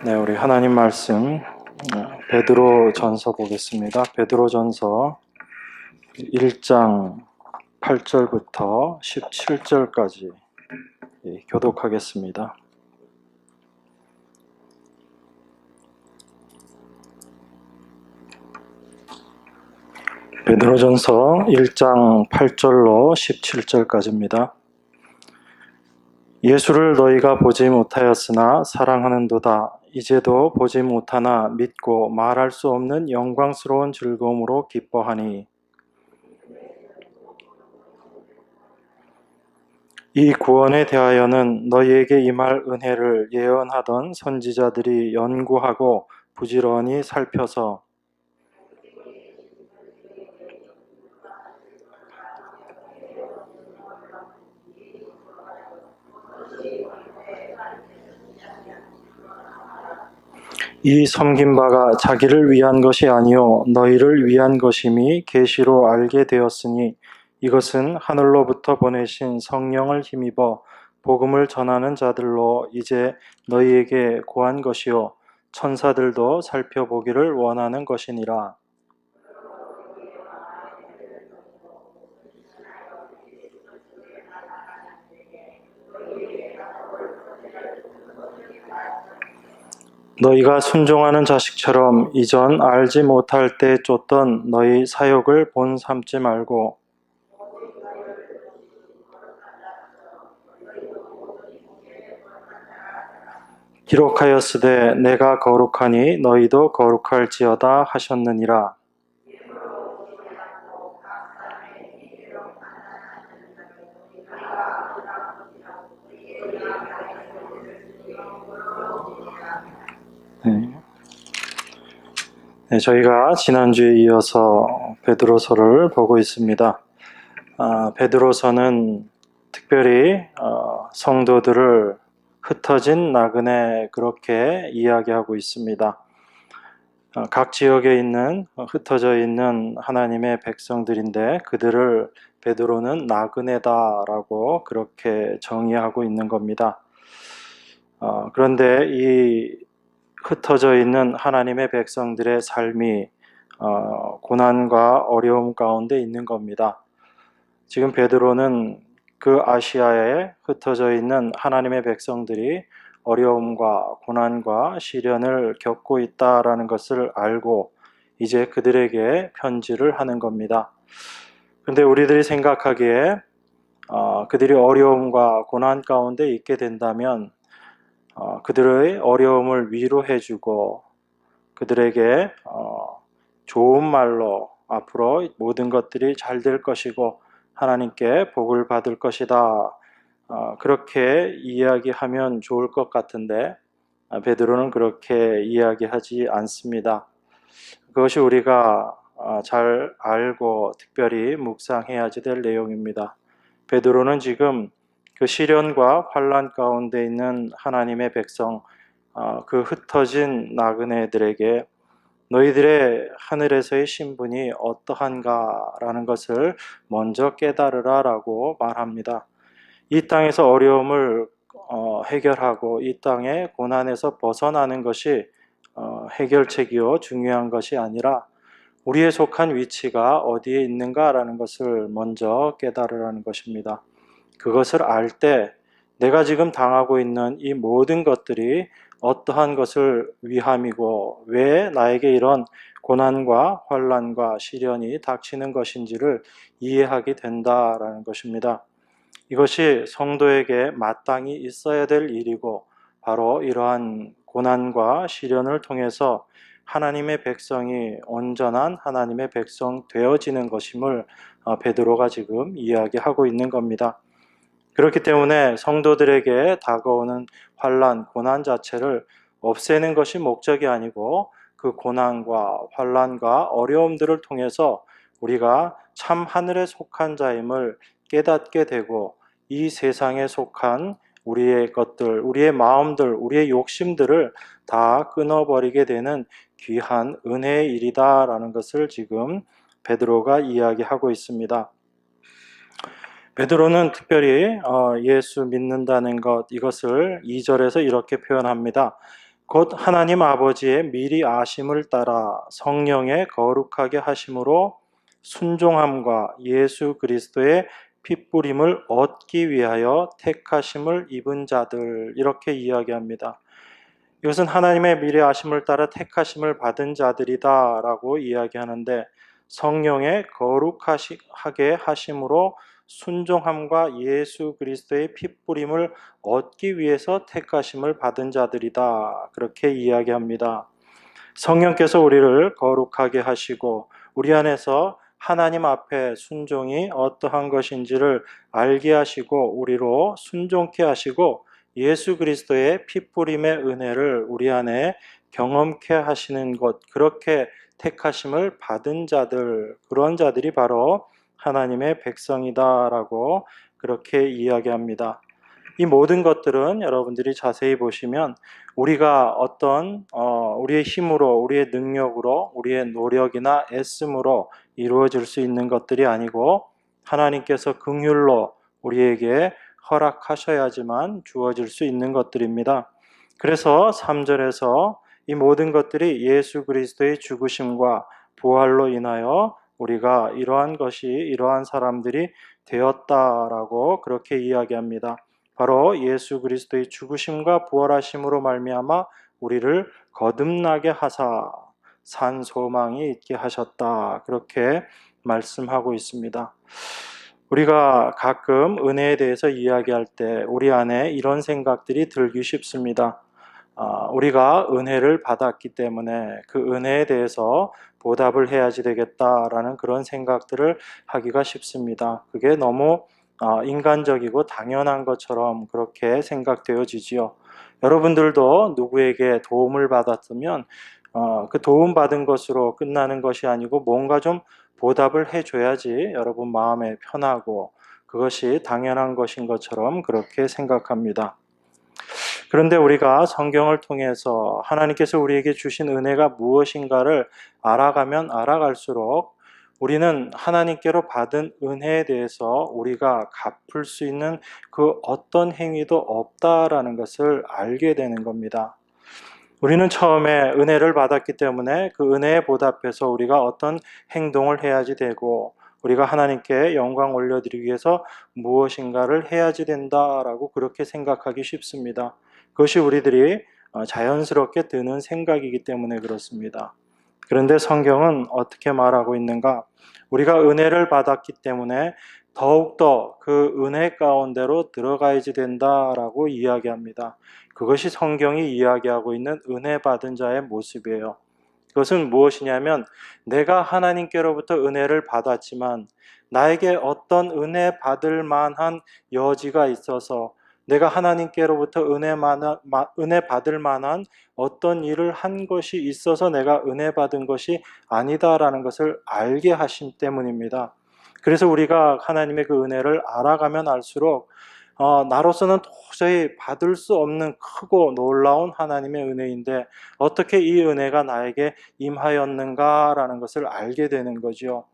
네, 우리 하나님 말씀 베드로 전서 보겠습니다. 베드로 전서 1장 8절부터 17절까지 교독하겠습니다. 베드로 전서 1장 8절로 17절까지입니다. 예수를 너희가 보지 못하였으나 사랑하는도다. 이제도 보지 못하나 믿고 말할 수 없는 영광스러운 즐거움으로 기뻐하니 이 구원에 대하여는 너희에게 임할 은혜를 예언하던 선지자들이 연구하고 부지런히 살펴서 이 섬긴 바가 자기를 위한 것이 아니요 너희를 위한 것임이 계시로 알게 되었으니 이것은 하늘로부터 보내신 성령을 힘입어 복음을 전하는 자들로 이제 너희에게 고한 것이요 천사들도 살펴보기를 원하는 것이니라. 너희가 순종하는 자식처럼 이전 알지 못할 때 쫓던 너희 사욕을 본 삼지 말고 기록하였으되 내가 거룩하니 너희도 거룩할지어다 하셨느니라. 네, 저희가 지난주에 이어서 베드로서를 보고 있습니다. 베드로서는 특별히 성도들을 흩어진 나그네 그렇게 이야기하고 있습니다. 각 지역에 있는 흩어져 있는 하나님의 백성들인데 그들을 베드로는 나그네다라고 그렇게 정의하고 있는 겁니다. 그런데 이 흩어져 있는 하나님의 백성들의 삶이 고난과 어려움 가운데 있는 겁니다. 지금 베드로는 그 아시아에 흩어져 있는 하나님의 백성들이 어려움과 고난과 시련을 겪고 있다라는 것을 알고 이제 그들에게 편지를 하는 겁니다. 그런데 우리들이 생각하기에 그들이 어려움과 고난 가운데 있게 된다면 그들의 어려움을 위로해주고 그들에게 좋은 말로 앞으로 모든 것들이 잘 될 것이고 하나님께 복을 받을 것이다. 그렇게 이야기하면 좋을 것 같은데 베드로는 그렇게 이야기하지 않습니다. 그것이 우리가 잘 알고 특별히 묵상해야지 될 내용입니다. 베드로는 지금 그 시련과 환난 가운데 있는 하나님의 백성, 그 흩어진 나그네들에게 너희들의 하늘에서의 신분이 어떠한가라는 것을 먼저 깨달으라 라고 말합니다. 이 땅에서 어려움을 해결하고 이 땅의 고난에서 벗어나는 것이 해결책이요 중요한 것이 아니라 우리의 속한 위치가 어디에 있는가라는 것을 먼저 깨달으라는 것입니다. 그것을 알 때 내가 지금 당하고 있는 이 모든 것들이 어떠한 것을 위함이고 왜 나에게 이런 고난과 환난과 시련이 닥치는 것인지를 이해하게 된다라는 것입니다. 이것이 성도에게 마땅히 있어야 될 일이고 바로 이러한 고난과 시련을 통해서 하나님의 백성이 온전한 하나님의 백성 되어지는 것임을 베드로가 지금 이야기하고 있는 겁니다. 그렇기 때문에 성도들에게 다가오는 환난, 고난 자체를 없애는 것이 목적이 아니고 그 고난과 환난과 어려움들을 통해서 우리가 참 하늘에 속한 자임을 깨닫게 되고 이 세상에 속한 우리의 것들, 우리의 마음들, 우리의 욕심들을 다 끊어버리게 되는 귀한 은혜의 일이다라는 것을 지금 베드로가 이야기하고 있습니다. 베드로는 특별히 예수 믿는다는 것, 이것을 2절에서 이렇게 표현합니다. 곧 하나님 아버지의 미리 아심을 따라 성령의 거룩하게 하심으로 순종함과 예수 그리스도의 핏부림을 얻기 위하여 택하심을 입은 자들, 이렇게 이야기합니다. 이것은 하나님의 미리 아심을 따라 택하심을 받은 자들이다 라고 이야기하는데, 성령의 거룩하게 하심으로 순종함과 예수 그리스도의 핏부림을 얻기 위해서 택하심을 받은 자들이다, 그렇게 이야기합니다. 성령께서 우리를 거룩하게 하시고 우리 안에서 하나님 앞에 순종이 어떠한 것인지를 알게 하시고 우리로 순종케 하시고 예수 그리스도의 핏부림의 은혜를 우리 안에 경험케 하시는 것, 그렇게 택하심을 받은 자들, 그런 자들이 바로 하나님의 백성이다라고 그렇게 이야기합니다. 이 모든 것들은 여러분들이 자세히 보시면 우리가 어떤 우리의 힘으로, 우리의 능력으로, 우리의 노력이나 애씀으로 이루어질 수 있는 것들이 아니고 하나님께서 긍휼로 우리에게 허락하셔야지만 주어질 수 있는 것들입니다. 그래서 3절에서 이 모든 것들이 예수 그리스도의 죽으심과 부활로 인하여 우리가 이러한 사람들이 되었다라고 그렇게 이야기합니다. 바로 예수 그리스도의 죽으심과 부활하심으로 말미암아 우리를 거듭나게 하사 산 소망이 있게 하셨다, 그렇게 말씀하고 있습니다. 우리가 가끔 은혜에 대해서 이야기할 때 우리 안에 이런 생각들이 들기 쉽습니다. 우리가 은혜를 받았기 때문에 그 은혜에 대해서 보답을 해야지 되겠다라는 그런 생각들을 하기가 쉽습니다. 그게 너무 인간적이고 당연한 것처럼 그렇게 생각되어지지요. 여러분들도 누구에게 도움을 받았으면 그 도움받은 것으로 끝나는 것이 아니고 뭔가 좀 보답을 해줘야지 여러분 마음에 편하고 그것이 당연한 것인 것처럼 그렇게 생각합니다. 그런데 우리가 성경을 통해서 하나님께서 우리에게 주신 은혜가 무엇인가를 알아가면 알아갈수록 우리는 하나님께로 받은 은혜에 대해서 우리가 갚을 수 있는 그 어떤 행위도 없다라는 것을 알게 되는 겁니다. 우리는 처음에 은혜를 받았기 때문에 그 은혜에 보답해서 우리가 어떤 행동을 해야지 되고 우리가 하나님께 영광 올려드리기 위해서 무엇인가를 해야지 된다라고 그렇게 생각하기 쉽습니다. 그것이 우리들이 자연스럽게 드는 생각이기 때문에 그렇습니다. 그런데 성경은 어떻게 말하고 있는가? 우리가 은혜를 받았기 때문에 더욱더 그 은혜 가운데로 들어가야지 된다라고 이야기합니다. 그것이 성경이 이야기하고 있는 은혜 받은 자의 모습이에요. 그것은 무엇이냐면 내가 하나님께로부터 은혜를 받았지만 나에게 어떤 은혜 받을 만한 여지가 있어서 내가 하나님께로부터 은혜 받을 만한 어떤 일을 한 것이 있어서 내가 은혜 받은 것이 아니다라는 것을 알게 하심 때문입니다. 그래서 우리가 하나님의 그 은혜를 알아가면 알수록 나로서는 도저히 받을 수 없는 크고 놀라운 하나님의 은혜인데 어떻게 이 은혜가 나에게 임하였는가라는 것을 알게 되는 거죠.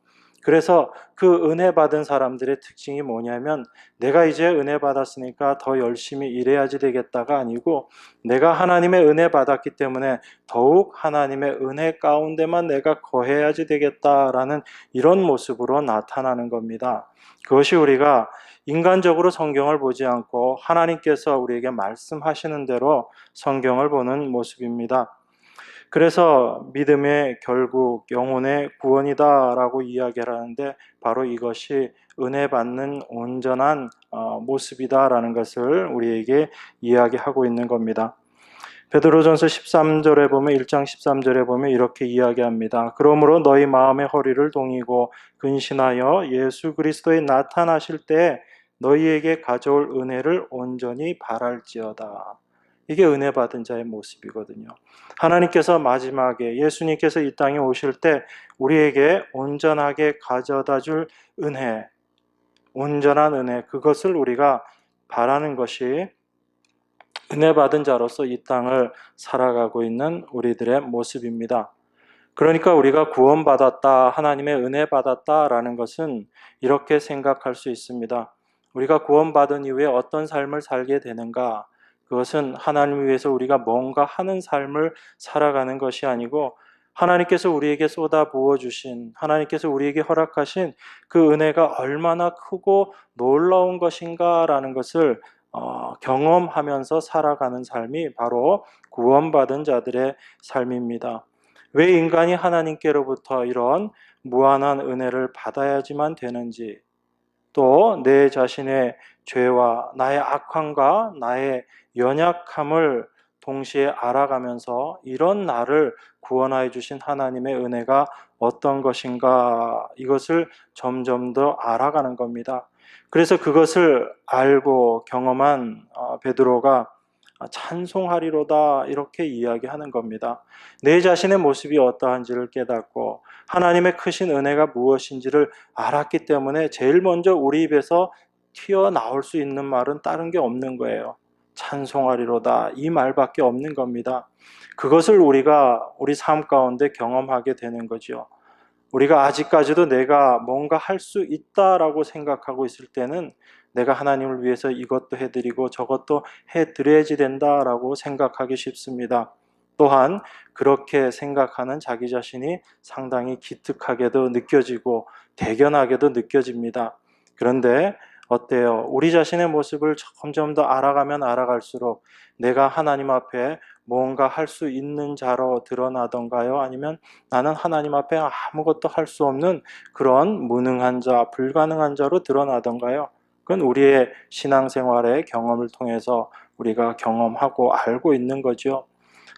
그래서 그 은혜 받은 사람들의 특징이 뭐냐면 내가 이제 은혜 받았으니까 더 열심히 일해야지 되겠다가 아니고 내가 하나님의 은혜 받았기 때문에 더욱 하나님의 은혜 가운데만 내가 거해야지 되겠다라는 이런 모습으로 나타나는 겁니다. 그것이 우리가 인간적으로 성경을 보지 않고 하나님께서 우리에게 말씀하시는 대로 성경을 보는 모습입니다. 그래서 믿음의 결국 영혼의 구원이다라고 이야기를 하는데 바로 이것이 은혜 받는 온전한 모습이다라는 것을 우리에게 이야기하고 있는 겁니다. 베드로전서 13절에 보면 1장 13절에 보면 이렇게 이야기합니다. 그러므로 너희 마음의 허리를 동이고 근신하여 예수 그리스도에 나타나실 때 너희에게 가져올 은혜를 온전히 바랄지어다. 이게 은혜 받은 자의 모습이거든요. 하나님께서 마지막에 예수님께서 이 땅에 오실 때 우리에게 온전하게 가져다 줄 은혜, 온전한 은혜, 그것을 우리가 바라는 것이 은혜 받은 자로서 이 땅을 살아가고 있는 우리들의 모습입니다. 그러니까 우리가 구원받았다, 하나님의 은혜 받았다라는 것은 이렇게 생각할 수 있습니다. 우리가 구원받은 이후에 어떤 삶을 살게 되는가? 그것은 하나님을 위해서 우리가 뭔가 하는 삶을 살아가는 것이 아니고 하나님께서 우리에게 쏟아 부어주신, 하나님께서 우리에게 허락하신 그 은혜가 얼마나 크고 놀라운 것인가라는 것을 경험하면서 살아가는 삶이 바로 구원받은 자들의 삶입니다. 왜 인간이 하나님께로부터 이런 무한한 은혜를 받아야지만 되는지, 또 내 자신의 죄와 나의 악함과 나의 연약함을 동시에 알아가면서 이런 나를 구원하여 주신 하나님의 은혜가 어떤 것인가, 이것을 점점 더 알아가는 겁니다. 그래서 그것을 알고 경험한 베드로가 찬송하리로다 이렇게 이야기하는 겁니다. 내 자신의 모습이 어떠한지를 깨닫고 하나님의 크신 은혜가 무엇인지를 알았기 때문에 제일 먼저 우리 입에서 튀어나올 수 있는 말은 다른 게 없는 거예요. 찬송하리로다 이 말밖에 없는 겁니다. 그것을 우리가 우리 삶 가운데 경험하게 되는 거죠. 우리가 아직까지도 내가 뭔가 할 수 있다라고 생각하고 있을 때는 내가 하나님을 위해서 이것도 해드리고 저것도 해드려야지 된다라고 생각하기 쉽습니다. 또한 그렇게 생각하는 자기 자신이 상당히 기특하게도 느껴지고 대견하게도 느껴집니다. 그런데 어때요? 우리 자신의 모습을 점점 더 알아가면 알아갈수록 내가 하나님 앞에 뭔가 할 수 있는 자로 드러나던가요? 아니면 나는 하나님 앞에 아무것도 할 수 없는 그런 무능한 자, 불가능한 자로 드러나던가요? 그건 우리의 신앙생활의 경험을 통해서 우리가 경험하고 알고 있는 거죠.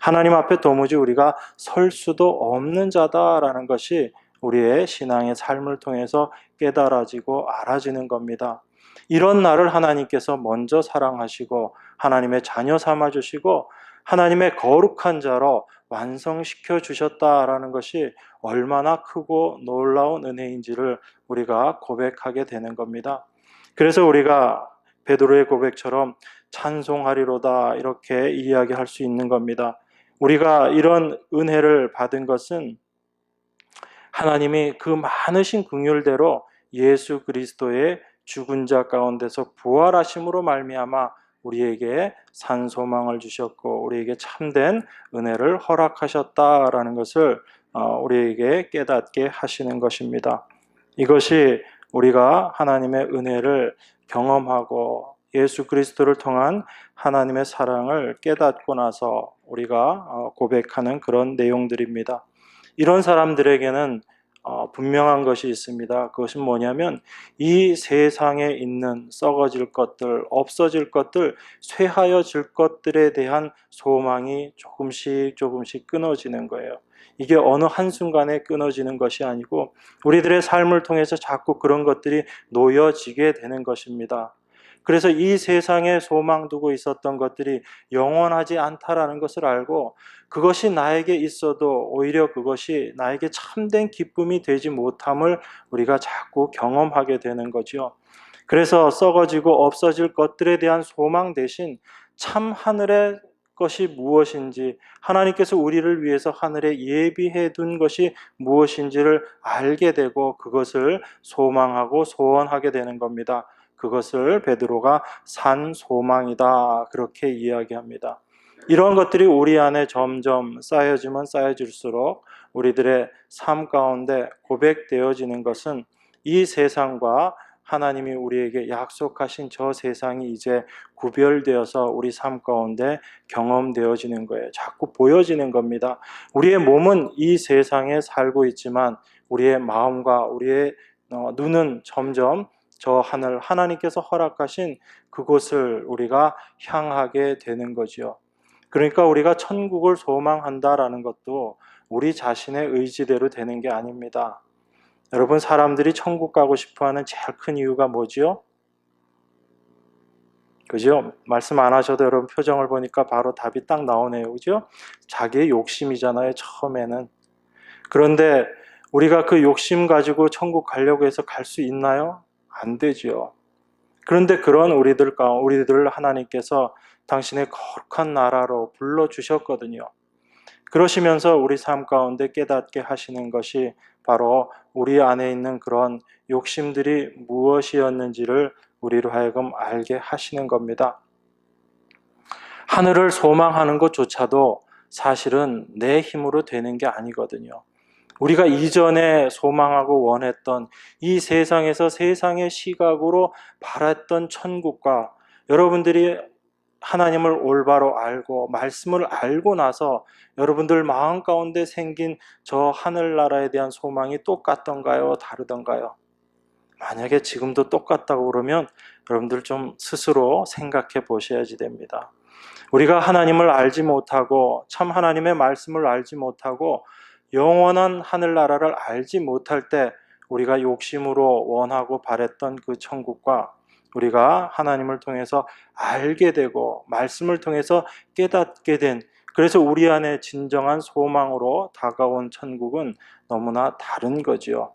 하나님 앞에 도무지 우리가 설 수도 없는 자다라는 것이 우리의 신앙의 삶을 통해서 깨달아지고 알아지는 겁니다. 이런 나를 하나님께서 먼저 사랑하시고 하나님의 자녀 삼아주시고 하나님의 거룩한 자로 완성시켜 주셨다라는 것이 얼마나 크고 놀라운 은혜인지를 우리가 고백하게 되는 겁니다. 그래서 우리가 베드로의 고백처럼 찬송하리로다 이렇게 이야기할 수 있는 겁니다. 우리가 이런 은혜를 받은 것은 하나님이 그 많으신 긍휼대로 예수 그리스도의 죽은 자 가운데서 부활하심으로 말미암아 우리에게 산 소망을 주셨고 우리에게 참된 은혜를 허락하셨다라는 것을 우리에게 깨닫게 하시는 것입니다. 이것이 우리가 하나님의 은혜를 경험하고 예수 그리스도를 통한 하나님의 사랑을 깨닫고 나서 우리가 고백하는 그런 내용들입니다. 이런 사람들에게는 분명한 것이 있습니다. 그것은 뭐냐면 이 세상에 있는 썩어질 것들, 없어질 것들, 쇠하여질 것들에 대한 소망이 조금씩 끊어지는 거예요. 이게 어느 한순간에 끊어지는 것이 아니고 우리들의 삶을 통해서 자꾸 그런 것들이 놓여지게 되는 것입니다. 그래서 이 세상에 소망 두고 있었던 것들이 영원하지 않다라는 것을 알고 그것이 나에게 있어도 오히려 그것이 나에게 참된 기쁨이 되지 못함을 우리가 자꾸 경험하게 되는 거죠. 그래서 썩어지고 없어질 것들에 대한 소망 대신 참 하늘의 것이 무엇인지 하나님께서 우리를 위해서 하늘에 예비해 둔 것이 무엇인지를 알게 되고 그것을 소망하고 소원하게 되는 겁니다. 그것을 베드로가 산 소망이다 그렇게 이야기합니다. 이런 것들이 우리 안에 점점 쌓여지면 쌓여질수록 우리들의 삶 가운데 고백되어지는 것은 이 세상과 하나님이 우리에게 약속하신 저 세상이 이제 구별되어서 우리 삶 가운데 경험되어지는 거예요. 자꾸 보여지는 겁니다. 우리의 몸은 이 세상에 살고 있지만 우리의 마음과 우리의 눈은 점점 저 하늘 하나님께서 허락하신 그곳을 우리가 향하게 되는 거지요. 그러니까 우리가 천국을 소망한다라는 것도 우리 자신의 의지대로 되는 게 아닙니다. 여러분, 사람들이 천국 가고 싶어하는 제일 큰 이유가 뭐지요? 그죠? 말씀 안 하셔도 여러분 표정을 보니까 바로 답이 딱 나오네요. 그죠? 자기의 욕심이잖아요, 처음에는. 그런데 우리가 그 욕심 가지고 천국 가려고 해서 갈 수 있나요? 안 되죠. 그런데 그런 우리들을 하나님께서 당신의 거룩한 나라로 불러주셨거든요. 그러시면서 우리 삶 가운데 깨닫게 하시는 것이 바로 우리 안에 있는 그런 욕심들이 무엇이었는지를 우리로 하여금 알게 하시는 겁니다. 하늘을 소망하는 것조차도 사실은 내 힘으로 되는 게 아니거든요. 우리가 이전에 소망하고 원했던 이 세상에서 세상의 시각으로 바랐던 천국과 여러분들이 하나님을 올바로 알고 말씀을 알고 나서 여러분들 마음 가운데 생긴 저 하늘나라에 대한 소망이 똑같던가요? 다르던가요? 만약에 지금도 똑같다고 그러면 여러분들 좀 스스로 생각해 보셔야지 됩니다. 우리가 하나님을 알지 못하고 참 하나님의 말씀을 알지 못하고 영원한 하늘나라를 알지 못할 때 우리가 욕심으로 원하고 바랬던 그 천국과 우리가 하나님을 통해서 알게 되고 말씀을 통해서 깨닫게 된, 그래서 우리 안에 진정한 소망으로 다가온 천국은 너무나 다른 거지요.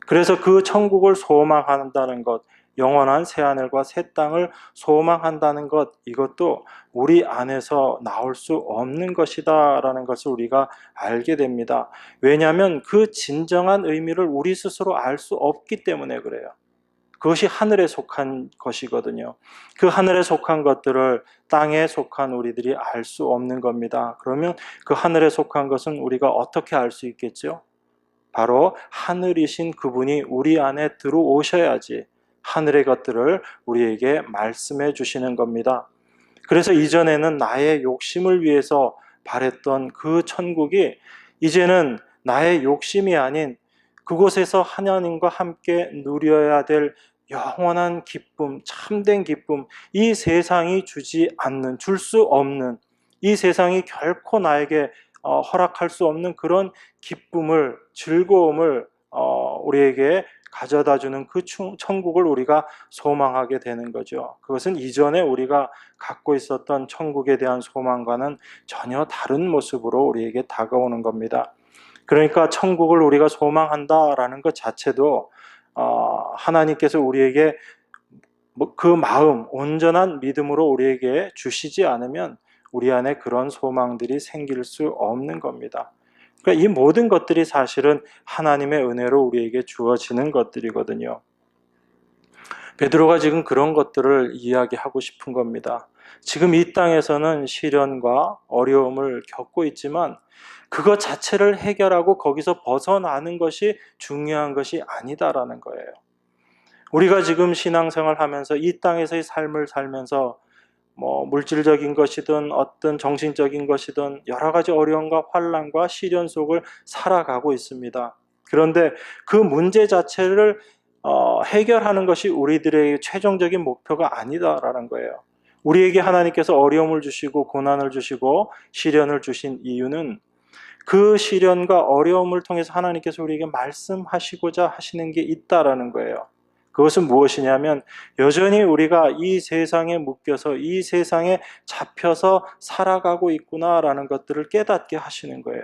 그래서 그 천국을 소망한다는 것, 영원한 새하늘과 새 땅을 소망한다는 것, 이것도 우리 안에서 나올 수 없는 것이다라는 것을 우리가 알게 됩니다. 왜냐하면 그 진정한 의미를 우리 스스로 알 수 없기 때문에 그래요. 그것이 하늘에 속한 것이거든요. 그 하늘에 속한 것들을 땅에 속한 우리들이 알 수 없는 겁니다. 그러면 그 하늘에 속한 것은 우리가 어떻게 알 수 있겠죠? 바로 하늘이신 그분이 우리 안에 들어오셔야지 하늘의 것들을 우리에게 말씀해 주시는 겁니다. 그래서 이전에는 나의 욕심을 위해서 바랬던 그 천국이 이제는 나의 욕심이 아닌 그곳에서 하나님과 함께 누려야 될 영원한 기쁨, 참된 기쁨, 이 세상이 주지 않는, 줄 수 없는, 이 세상이 결코 나에게 허락할 수 없는 그런 기쁨을, 즐거움을 우리에게 가져다주는 그 천국을 우리가 소망하게 되는 거죠. 그것은 이전에 우리가 갖고 있었던 천국에 대한 소망과는 전혀 다른 모습으로 우리에게 다가오는 겁니다. 그러니까 천국을 우리가 소망한다라는 것 자체도 하나님께서 우리에게 그 마음, 온전한 믿음으로 우리에게 주시지 않으면 우리 안에 그런 소망들이 생길 수 없는 겁니다. 그러니까 이 모든 것들이 사실은 하나님의 은혜로 우리에게 주어지는 것들이거든요. 베드로가 지금 그런 것들을 이야기하고 싶은 겁니다. 지금 이 땅에서는 시련과 어려움을 겪고 있지만 그것 자체를 해결하고 거기서 벗어나는 것이 중요한 것이 아니다라는 거예요. 우리가 지금 신앙생활 하면서 이 땅에서의 삶을 살면서 물질적인 것이든 어떤 정신적인 것이든 여러 가지 어려움과 환난과 시련 속을 살아가고 있습니다. 그런데 그 문제 자체를 해결하는 것이 우리들의 최종적인 목표가 아니다라는 거예요. 우리에게 하나님께서 어려움을 주시고 고난을 주시고 시련을 주신 이유는 그 시련과 어려움을 통해서 하나님께서 우리에게 말씀하시고자 하시는 게 있다라는 거예요. 그것은 무엇이냐면 여전히 우리가 이 세상에 묶여서 이 세상에 잡혀서 살아가고 있구나라는 것들을 깨닫게 하시는 거예요.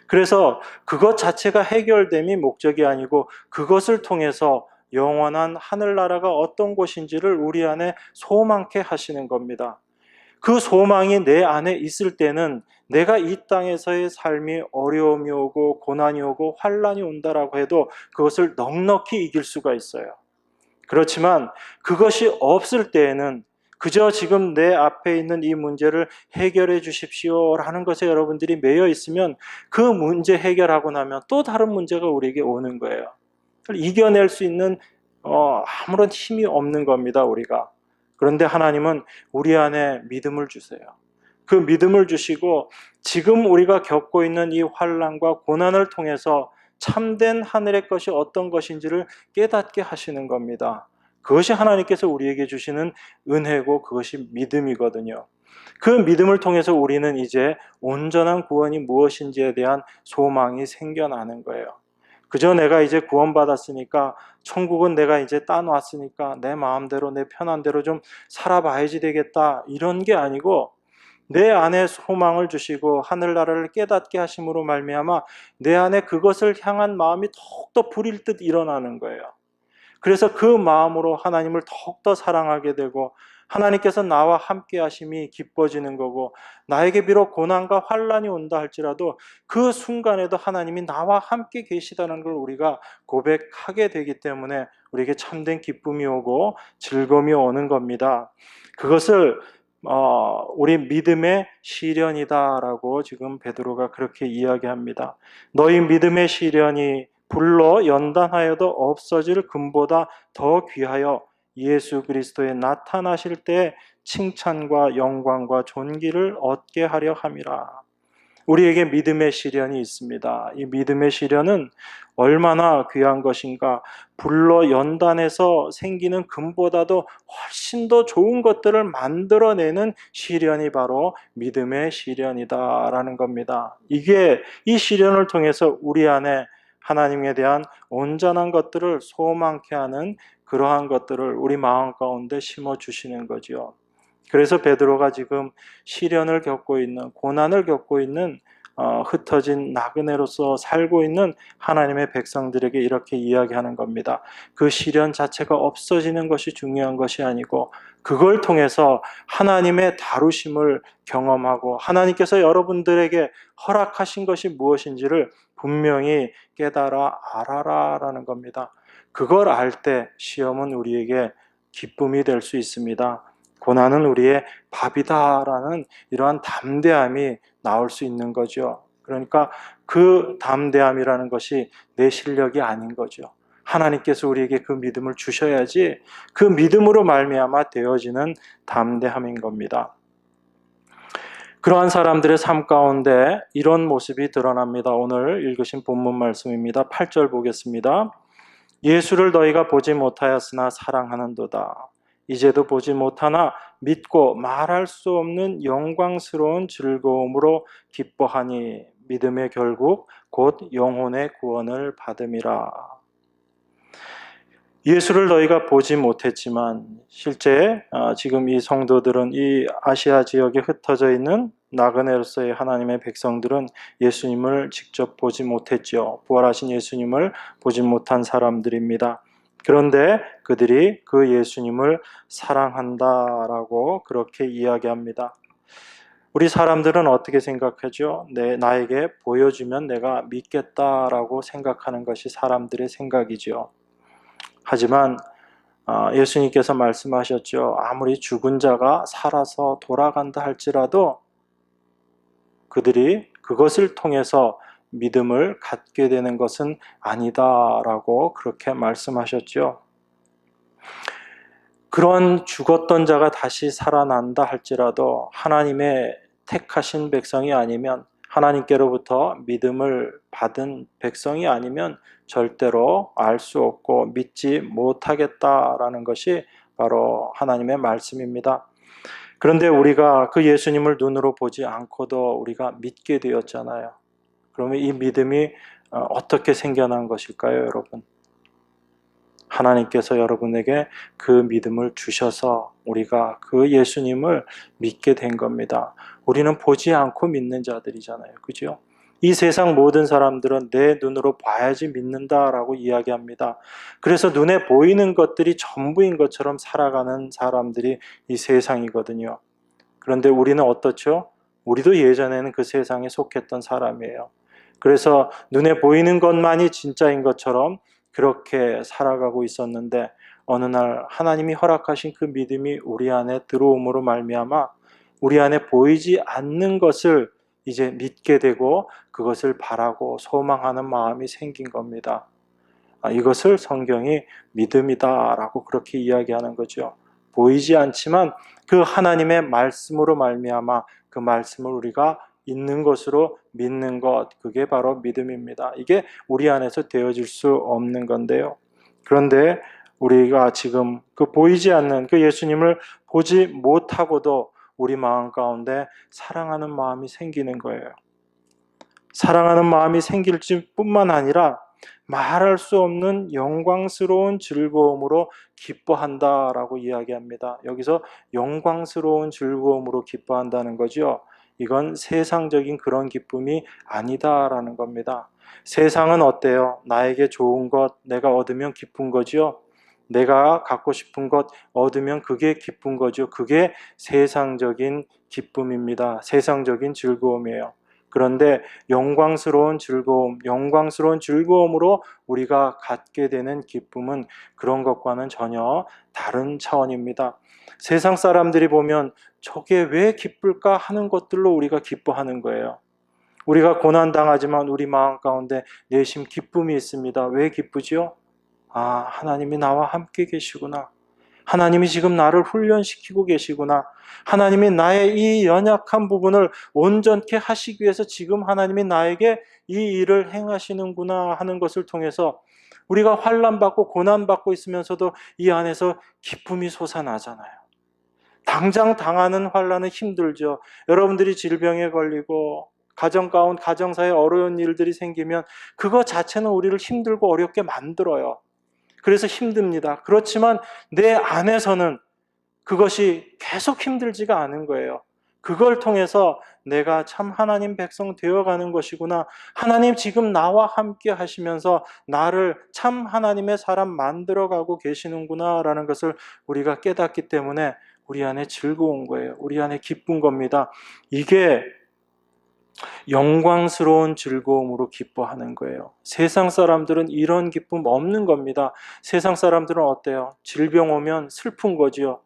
그래서 그것 자체가 해결됨이 목적이 아니고 그것을 통해서 영원한 하늘나라가 어떤 곳인지를 우리 안에 소망케 하시는 겁니다. 그 소망이 내 안에 있을 때는 내가 이 땅에서의 삶이 어려움이 오고 고난이 오고 환난이 온다라고 해도 그것을 넉넉히 이길 수가 있어요. 그렇지만 그것이 없을 때에는 그저 지금 내 앞에 있는 이 문제를 해결해 주십시오라는 것에 여러분들이 매여 있으면 그 문제 해결하고 나면 또 다른 문제가 우리에게 오는 거예요. 이겨낼 수 있는 아무런 힘이 없는 겁니다, 우리가. 그런데 하나님은 우리 안에 믿음을 주세요. 그 믿음을 주시고 지금 우리가 겪고 있는 이 환난과 고난을 통해서 참된 하늘의 것이 어떤 것인지를 깨닫게 하시는 겁니다. 그것이 하나님께서 우리에게 주시는 은혜고 그것이 믿음이거든요. 그 믿음을 통해서 우리는 이제 온전한 구원이 무엇인지에 대한 소망이 생겨나는 거예요. 그저 내가 이제 구원받았으니까 천국은 내가 이제 따놓았으니까 내 마음대로 내 편한 대로 좀 살아봐야지 되겠다 이런 게 아니고 내 안에 소망을 주시고 하늘나라를 깨닫게 하심으로 말미암아 내 안에 그것을 향한 마음이 더욱더 불일 듯 일어나는 거예요. 그래서 그 마음으로 하나님을 더욱더 사랑하게 되고 하나님께서 나와 함께 하심이 기뻐지는 거고 나에게 비록 고난과 환난이 온다 할지라도 그 순간에도 하나님이 나와 함께 계시다는 걸 우리가 고백하게 되기 때문에 우리에게 참된 기쁨이 오고 즐거움이 오는 겁니다. 그것을 우리 믿음의 시련이다라고 지금 베드로가 그렇게 이야기합니다. 너희 믿음의 시련이 불로 연단하여도 없어질 금보다 더 귀하여 예수 그리스도에 나타나실 때 칭찬과 영광과 존귀를 얻게 하려 함이라. 우리에게 믿음의 시련이 있습니다. 이 믿음의 시련은 얼마나 귀한 것인가. 불로 연단해서 생기는 금보다도 훨씬 더 좋은 것들을 만들어내는 시련이 바로 믿음의 시련이다라는 겁니다. 이 시련을 통해서 우리 안에 하나님에 대한 온전한 것들을 소망케 하는 그러한 것들을 우리 마음 가운데 심어주시는 거죠. 그래서 베드로가 지금 시련을 겪고 있는, 고난을 겪고 있는 흩어진 나그네로서 살고 있는 하나님의 백성들에게 이렇게 이야기하는 겁니다. 그 시련 자체가 없어지는 것이 중요한 것이 아니고 그걸 통해서 하나님의 다루심을 경험하고 하나님께서 여러분들에게 허락하신 것이 무엇인지를 분명히 깨달아 알아라라는 겁니다. 그걸 알 때 시험은 우리에게 기쁨이 될 수 있습니다. 고난은 우리의 밥이다라는 이러한 담대함이 나올 수 있는 거죠. 그러니까 그 담대함이라는 것이 내 실력이 아닌 거죠. 하나님께서 우리에게 그 믿음을 주셔야지 그 믿음으로 말미암아 되어지는 담대함인 겁니다. 그러한 사람들의 삶 가운데 이런 모습이 드러납니다. 오늘 읽으신 본문 말씀입니다. 8절 보겠습니다. 예수를 너희가 보지 못하였으나 사랑하는도다. 이제도 보지 못하나 믿고 말할 수 없는 영광스러운 즐거움으로 기뻐하니 믿음의 결국 곧 영혼의 구원을 받음이라. 예수를 너희가 보지 못했지만 실제 지금 이 성도들은 이 아시아 지역에 흩어져 있는 나그네로서의 하나님의 백성들은 예수님을 직접 보지 못했죠. 부활하신 예수님을 보지 못한 사람들입니다. 그런데 그들이 그 예수님을 사랑한다라고 그렇게 이야기합니다. 우리 사람들은 어떻게 생각하죠? 나에게 보여주면 내가 믿겠다라고 생각하는 것이 사람들의 생각이죠. 하지만 예수님께서 말씀하셨죠. 아무리 죽은 자가 살아서 돌아간다 할지라도 그들이 그것을 통해서 믿음을 갖게 되는 것은 아니다라고 그렇게 말씀하셨죠. 그런 죽었던 자가 다시 살아난다 할지라도 하나님의 택하신 백성이 아니면 하나님께로부터 믿음을 받은 백성이 아니면 절대로 알 수 없고 믿지 못하겠다라는 것이 바로 하나님의 말씀입니다. 그런데 우리가 그 예수님을 눈으로 보지 않고도 우리가 믿게 되었잖아요. 그러면 이 믿음이 어떻게 생겨난 것일까요, 여러분? 하나님께서 여러분에게 그 믿음을 주셔서 우리가 그 예수님을 믿게 된 겁니다. 우리는 보지 않고 믿는 자들이잖아요. 그죠? 이 세상 모든 사람들은 내 눈으로 봐야지 믿는다라고 이야기합니다. 그래서 눈에 보이는 것들이 전부인 것처럼 살아가는 사람들이 이 세상이거든요. 그런데 우리는 어떻죠? 우리도 예전에는 그 세상에 속했던 사람이에요. 그래서 눈에 보이는 것만이 진짜인 것처럼 그렇게 살아가고 있었는데 어느 날 하나님이 허락하신 그 믿음이 우리 안에 들어옴으로 말미암아 우리 안에 보이지 않는 것을 이제 믿게 되고 그것을 바라고 소망하는 마음이 생긴 겁니다. 이것을 성경이 믿음이다라고 그렇게 이야기하는 거죠. 보이지 않지만 그 하나님의 말씀으로 말미암아 그 말씀을 우리가 있는 것으로 믿는 것, 그게 바로 믿음입니다. 이게 우리 안에서 되어질 수 없는 건데요. 그런데 우리가 지금 그 보이지 않는 그 예수님을 보지 못하고도 우리 마음 가운데 사랑하는 마음이 생기는 거예요. 사랑하는 마음이 생길 뿐만 아니라 말할 수 없는 영광스러운 즐거움으로 기뻐한다라고 이야기합니다. 여기서 영광스러운 즐거움으로 기뻐한다는 거죠. 이건 세상적인 그런 기쁨이 아니다라는 겁니다. 세상은 어때요? 나에게 좋은 것 내가 얻으면 기쁜 거죠. 내가 갖고 싶은 것 얻으면 그게 기쁜 거죠. 그게 세상적인 기쁨입니다. 세상적인 즐거움이에요. 그런데 영광스러운 즐거움, 영광스러운 즐거움으로 우리가 갖게 되는 기쁨은 그런 것과는 전혀 다른 차원입니다. 세상 사람들이 보면 저게 왜 기쁠까 하는 것들로 우리가 기뻐하는 거예요. 우리가 고난당하지만 우리 마음 가운데 내심 기쁨이 있습니다. 왜 기쁘죠? 아, 하나님이 나와 함께 계시구나. 하나님이 지금 나를 훈련시키고 계시구나. 하나님이 나의 이 연약한 부분을 온전케 하시기 위해서 지금 하나님이 나에게 이 일을 행하시는구나 하는 것을 통해서 우리가 환난받고 고난받고 있으면서도 이 안에서 기쁨이 솟아나잖아요. 당장 당하는 환난은 힘들죠. 여러분들이 질병에 걸리고 가정사에 어려운 일들이 생기면 그거 자체는 우리를 힘들고 어렵게 만들어요. 그래서 힘듭니다. 그렇지만 내 안에서는 그것이 계속 힘들지가 않은 거예요. 그걸 통해서 내가 참 하나님 백성 되어가는 것이구나. 하나님 지금 나와 함께 하시면서 나를 참 하나님의 사람 만들어가고 계시는구나 라는 것을 우리가 깨닫기 때문에 우리 안에 즐거운 거예요. 우리 안에 기쁜 겁니다. 이게 영광스러운 즐거움으로 기뻐하는 거예요. 세상 사람들은 이런 기쁨 없는 겁니다. 세상 사람들은 어때요? 질병 오면 슬픈 거지요.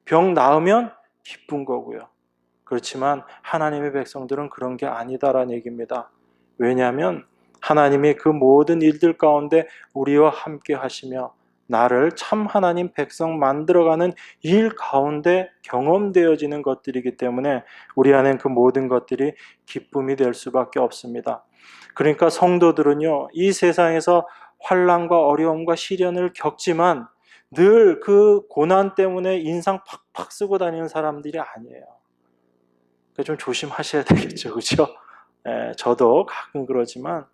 병 나으면 기쁜 거고요. 그렇지만 하나님의 백성들은 그런 게 아니다라는 얘기입니다. 왜냐하면 하나님이 그 모든 일들 가운데 우리와 함께 하시며 나를 참 하나님 백성 만들어가는 일 가운데 경험되어지는 것들이기 때문에 우리 안엔 그 모든 것들이 기쁨이 될 수밖에 없습니다. 그러니까 성도들은요, 이 세상에서 환난과 어려움과 시련을 겪지만 늘 그 고난 때문에 인상 팍팍 쓰고 다니는 사람들이 아니에요. 그러니까 좀 조심하셔야 되겠죠, 그렇죠? 저도 가끔 그러지만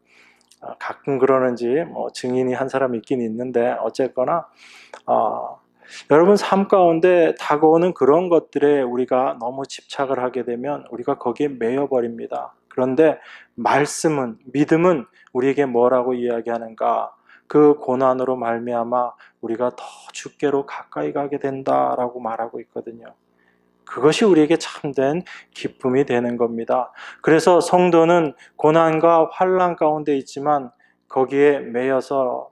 가끔 그러는지 증인이 한 사람 있긴 있는데 어쨌거나 여러분 삶 가운데 다가오는 그런 것들에 우리가 너무 집착을 하게 되면 우리가 거기에 매여버립니다. 그런데 말씀은, 믿음은 우리에게 뭐라고 이야기하는가? 그 고난으로 말미암아 우리가 더 주께로 가까이 가게 된다라고 말하고 있거든요. 그것이 우리에게 참된 기쁨이 되는 겁니다. 그래서 성도는 고난과 환난 가운데 있지만 거기에 매여서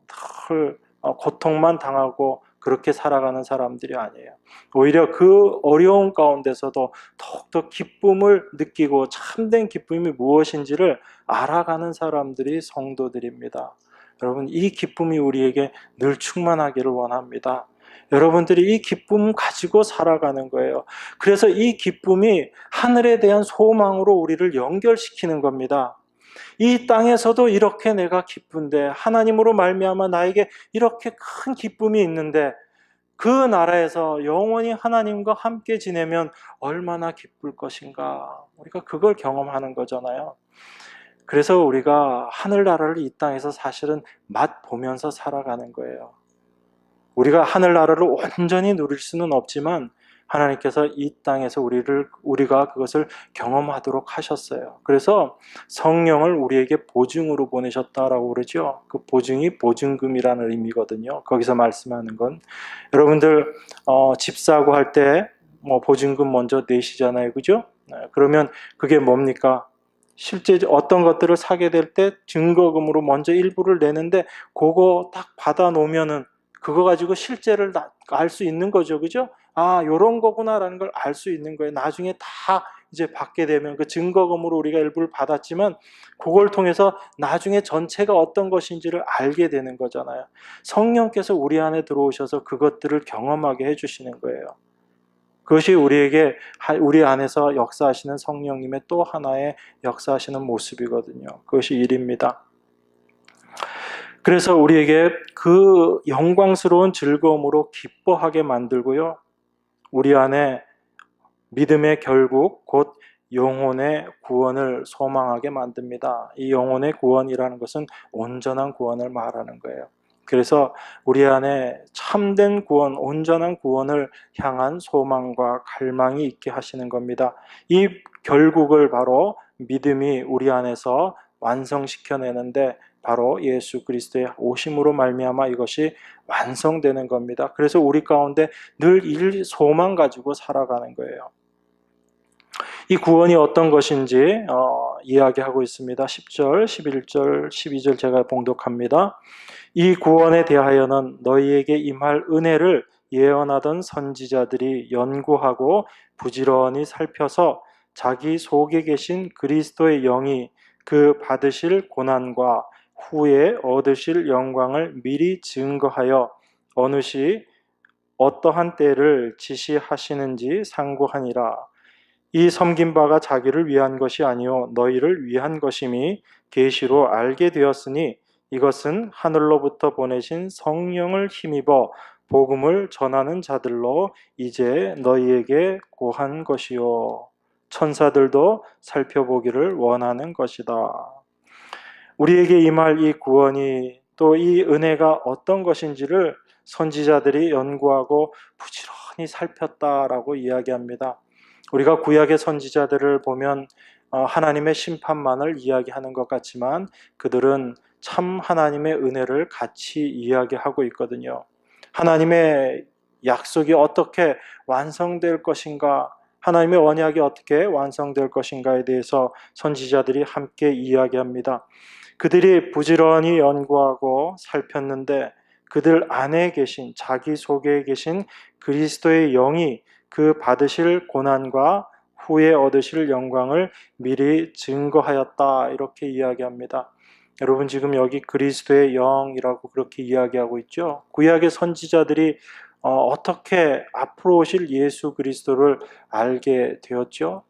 늘 고통만 당하고 그렇게 살아가는 사람들이 아니에요. 오히려 그 어려운 가운데서도 더욱더 기쁨을 느끼고 참된 기쁨이 무엇인지를 알아가는 사람들이 성도들입니다. 여러분, 이 기쁨이 우리에게 늘 충만하기를 원합니다. 여러분들이 이 기쁨 가지고 살아가는 거예요. 그래서 이 기쁨이 하늘에 대한 소망으로 우리를 연결시키는 겁니다. 이 땅에서도 이렇게 내가 기쁜데 하나님으로 말미암아 나에게 이렇게 큰 기쁨이 있는데 그 나라에서 영원히 하나님과 함께 지내면 얼마나 기쁠 것인가. 우리가 그걸 경험하는 거잖아요. 그래서 우리가 하늘나라를 이 땅에서 사실은 맛보면서 살아가는 거예요. 우리가 하늘나라를 온전히 누릴 수는 없지만 하나님께서 이 땅에서 우리가 그것을 경험하도록 하셨어요. 그래서 성령을 우리에게 보증으로 보내셨다라고 그러죠. 그 보증이 보증금이라는 의미거든요. 거기서 말씀하는 건 여러분들 집 사고 할 때 보증금 먼저 내시잖아요, 그죠? 그러면 그게 뭡니까? 실제 어떤 것들을 사게 될 때 증거금으로 먼저 일부를 내는데 그거 딱 받아 놓으면은 그거 가지고 실제를 알 수 있는 거죠, 그죠? 아, 요런 거구나라는 걸 알 수 있는 거예요. 나중에 다 이제 받게 되면 그 증거금으로 우리가 일부를 받았지만 그걸 통해서 나중에 전체가 어떤 것인지를 알게 되는 거잖아요. 성령께서 우리 안에 들어오셔서 그것들을 경험하게 해주시는 거예요. 그것이 우리 안에서 역사하시는 성령님의 또 하나의 역사하시는 모습이거든요. 그것이 일입니다. 그래서 우리에게 그 영광스러운 즐거움으로 기뻐하게 만들고요. 우리 안에 믿음의 결국 곧 영혼의 구원을 소망하게 만듭니다. 이 영혼의 구원이라는 것은 온전한 구원을 말하는 거예요. 그래서 우리 안에 참된 구원, 온전한 구원을 향한 소망과 갈망이 있게 하시는 겁니다. 이 결국을 바로 믿음이 우리 안에서 완성시켜내는데 바로 예수 그리스도의 오심으로 말미암아 이것이 완성되는 겁니다. 그래서 우리 가운데 늘 이 소망 가지고 살아가는 거예요. 이 구원이 어떤 것인지 이야기하고 있습니다. 10절, 11절, 12절 제가 봉독합니다. 이 구원에 대하여는 너희에게 임할 은혜를 예언하던 선지자들이 연구하고 부지런히 살펴서 자기 속에 계신 그리스도의 영이 그 받으실 고난과 후에 얻으실 영광을 미리 증거하여 어느 시 어떠한 때를 지시하시는지 상고하니라. 이 섬긴 바가 자기를 위한 것이 아니요 너희를 위한 것임이 계시로 알게 되었으니 이것은 하늘로부터 보내신 성령을 힘입어 복음을 전하는 자들로 이제 너희에게 고한 것이요 천사들도 살펴보기를 원하는 것이다. 우리에게 임할 이 구원이 또 이 은혜가 어떤 것인지를 선지자들이 연구하고 부지런히 살폈다라고 이야기합니다. 우리가 구약의 선지자들을 보면 하나님의 심판만을 이야기하는 것 같지만 그들은 참 하나님의 은혜를 같이 이야기하고 있거든요. 하나님의 약속이 어떻게 완성될 것인가, 하나님의 언약이 어떻게 완성될 것인가에 대해서 선지자들이 함께 이야기합니다. 그들이 부지런히 연구하고 살폈는데 그들 안에 계신, 자기 속에 계신 그리스도의 영이 그 받으실 고난과 후에 얻으실 영광을 미리 증거하였다, 이렇게 이야기합니다. 여러분, 지금 여기 그리스도의 영이라고 그렇게 이야기하고 있죠. 구약의 선지자들이 어떻게 앞으로 오실 예수 그리스도를 알게 되었죠?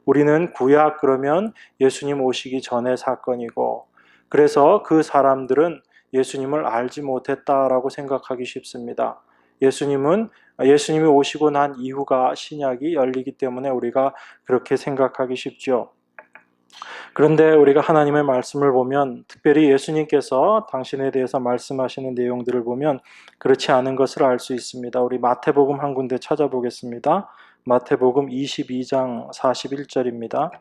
우리는 구약 그러면 예수님 오시기 전의 사건이고, 그래서 그 사람들은 예수님을 알지 못했다라고 생각하기 쉽습니다. 예수님이 오시고 난 이후가 신약이 열리기 때문에 우리가 그렇게 생각하기 쉽죠. 그런데 우리가 하나님의 말씀을 보면, 특별히 예수님께서 당신에 대해서 말씀하시는 내용들을 보면 그렇지 않은 것을 알 수 있습니다. 우리 마태복음 한 군데 찾아보겠습니다. 마태복음 22장 41절입니다.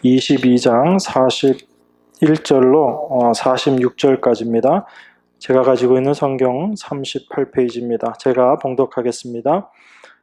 (22장) 41절로 46절까지입니다. 제가 가지고 있는 성경 38페이지입니다. 제가 봉독하겠습니다.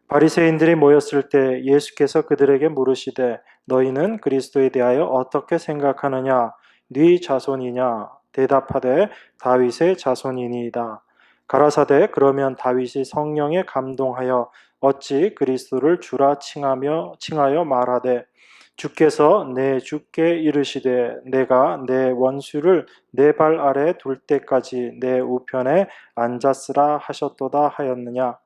바리새인들이 모였을 때 예수께서 그들에게 물으시되 너희는 그리스도에 대하여 어떻게 생각하느냐? 네 자손이냐? 대답하되 다윗의 자손이니이다. 가라사대 그러면 다윗이 성령에 감동하여 어찌 그리스도를 주라 칭하여 말하되 주께서 내 주께 이르시되 내가 내 원수를 내 발 아래 둘 때까지 내 우편에 앉았으라 하셨도다 하였느냐?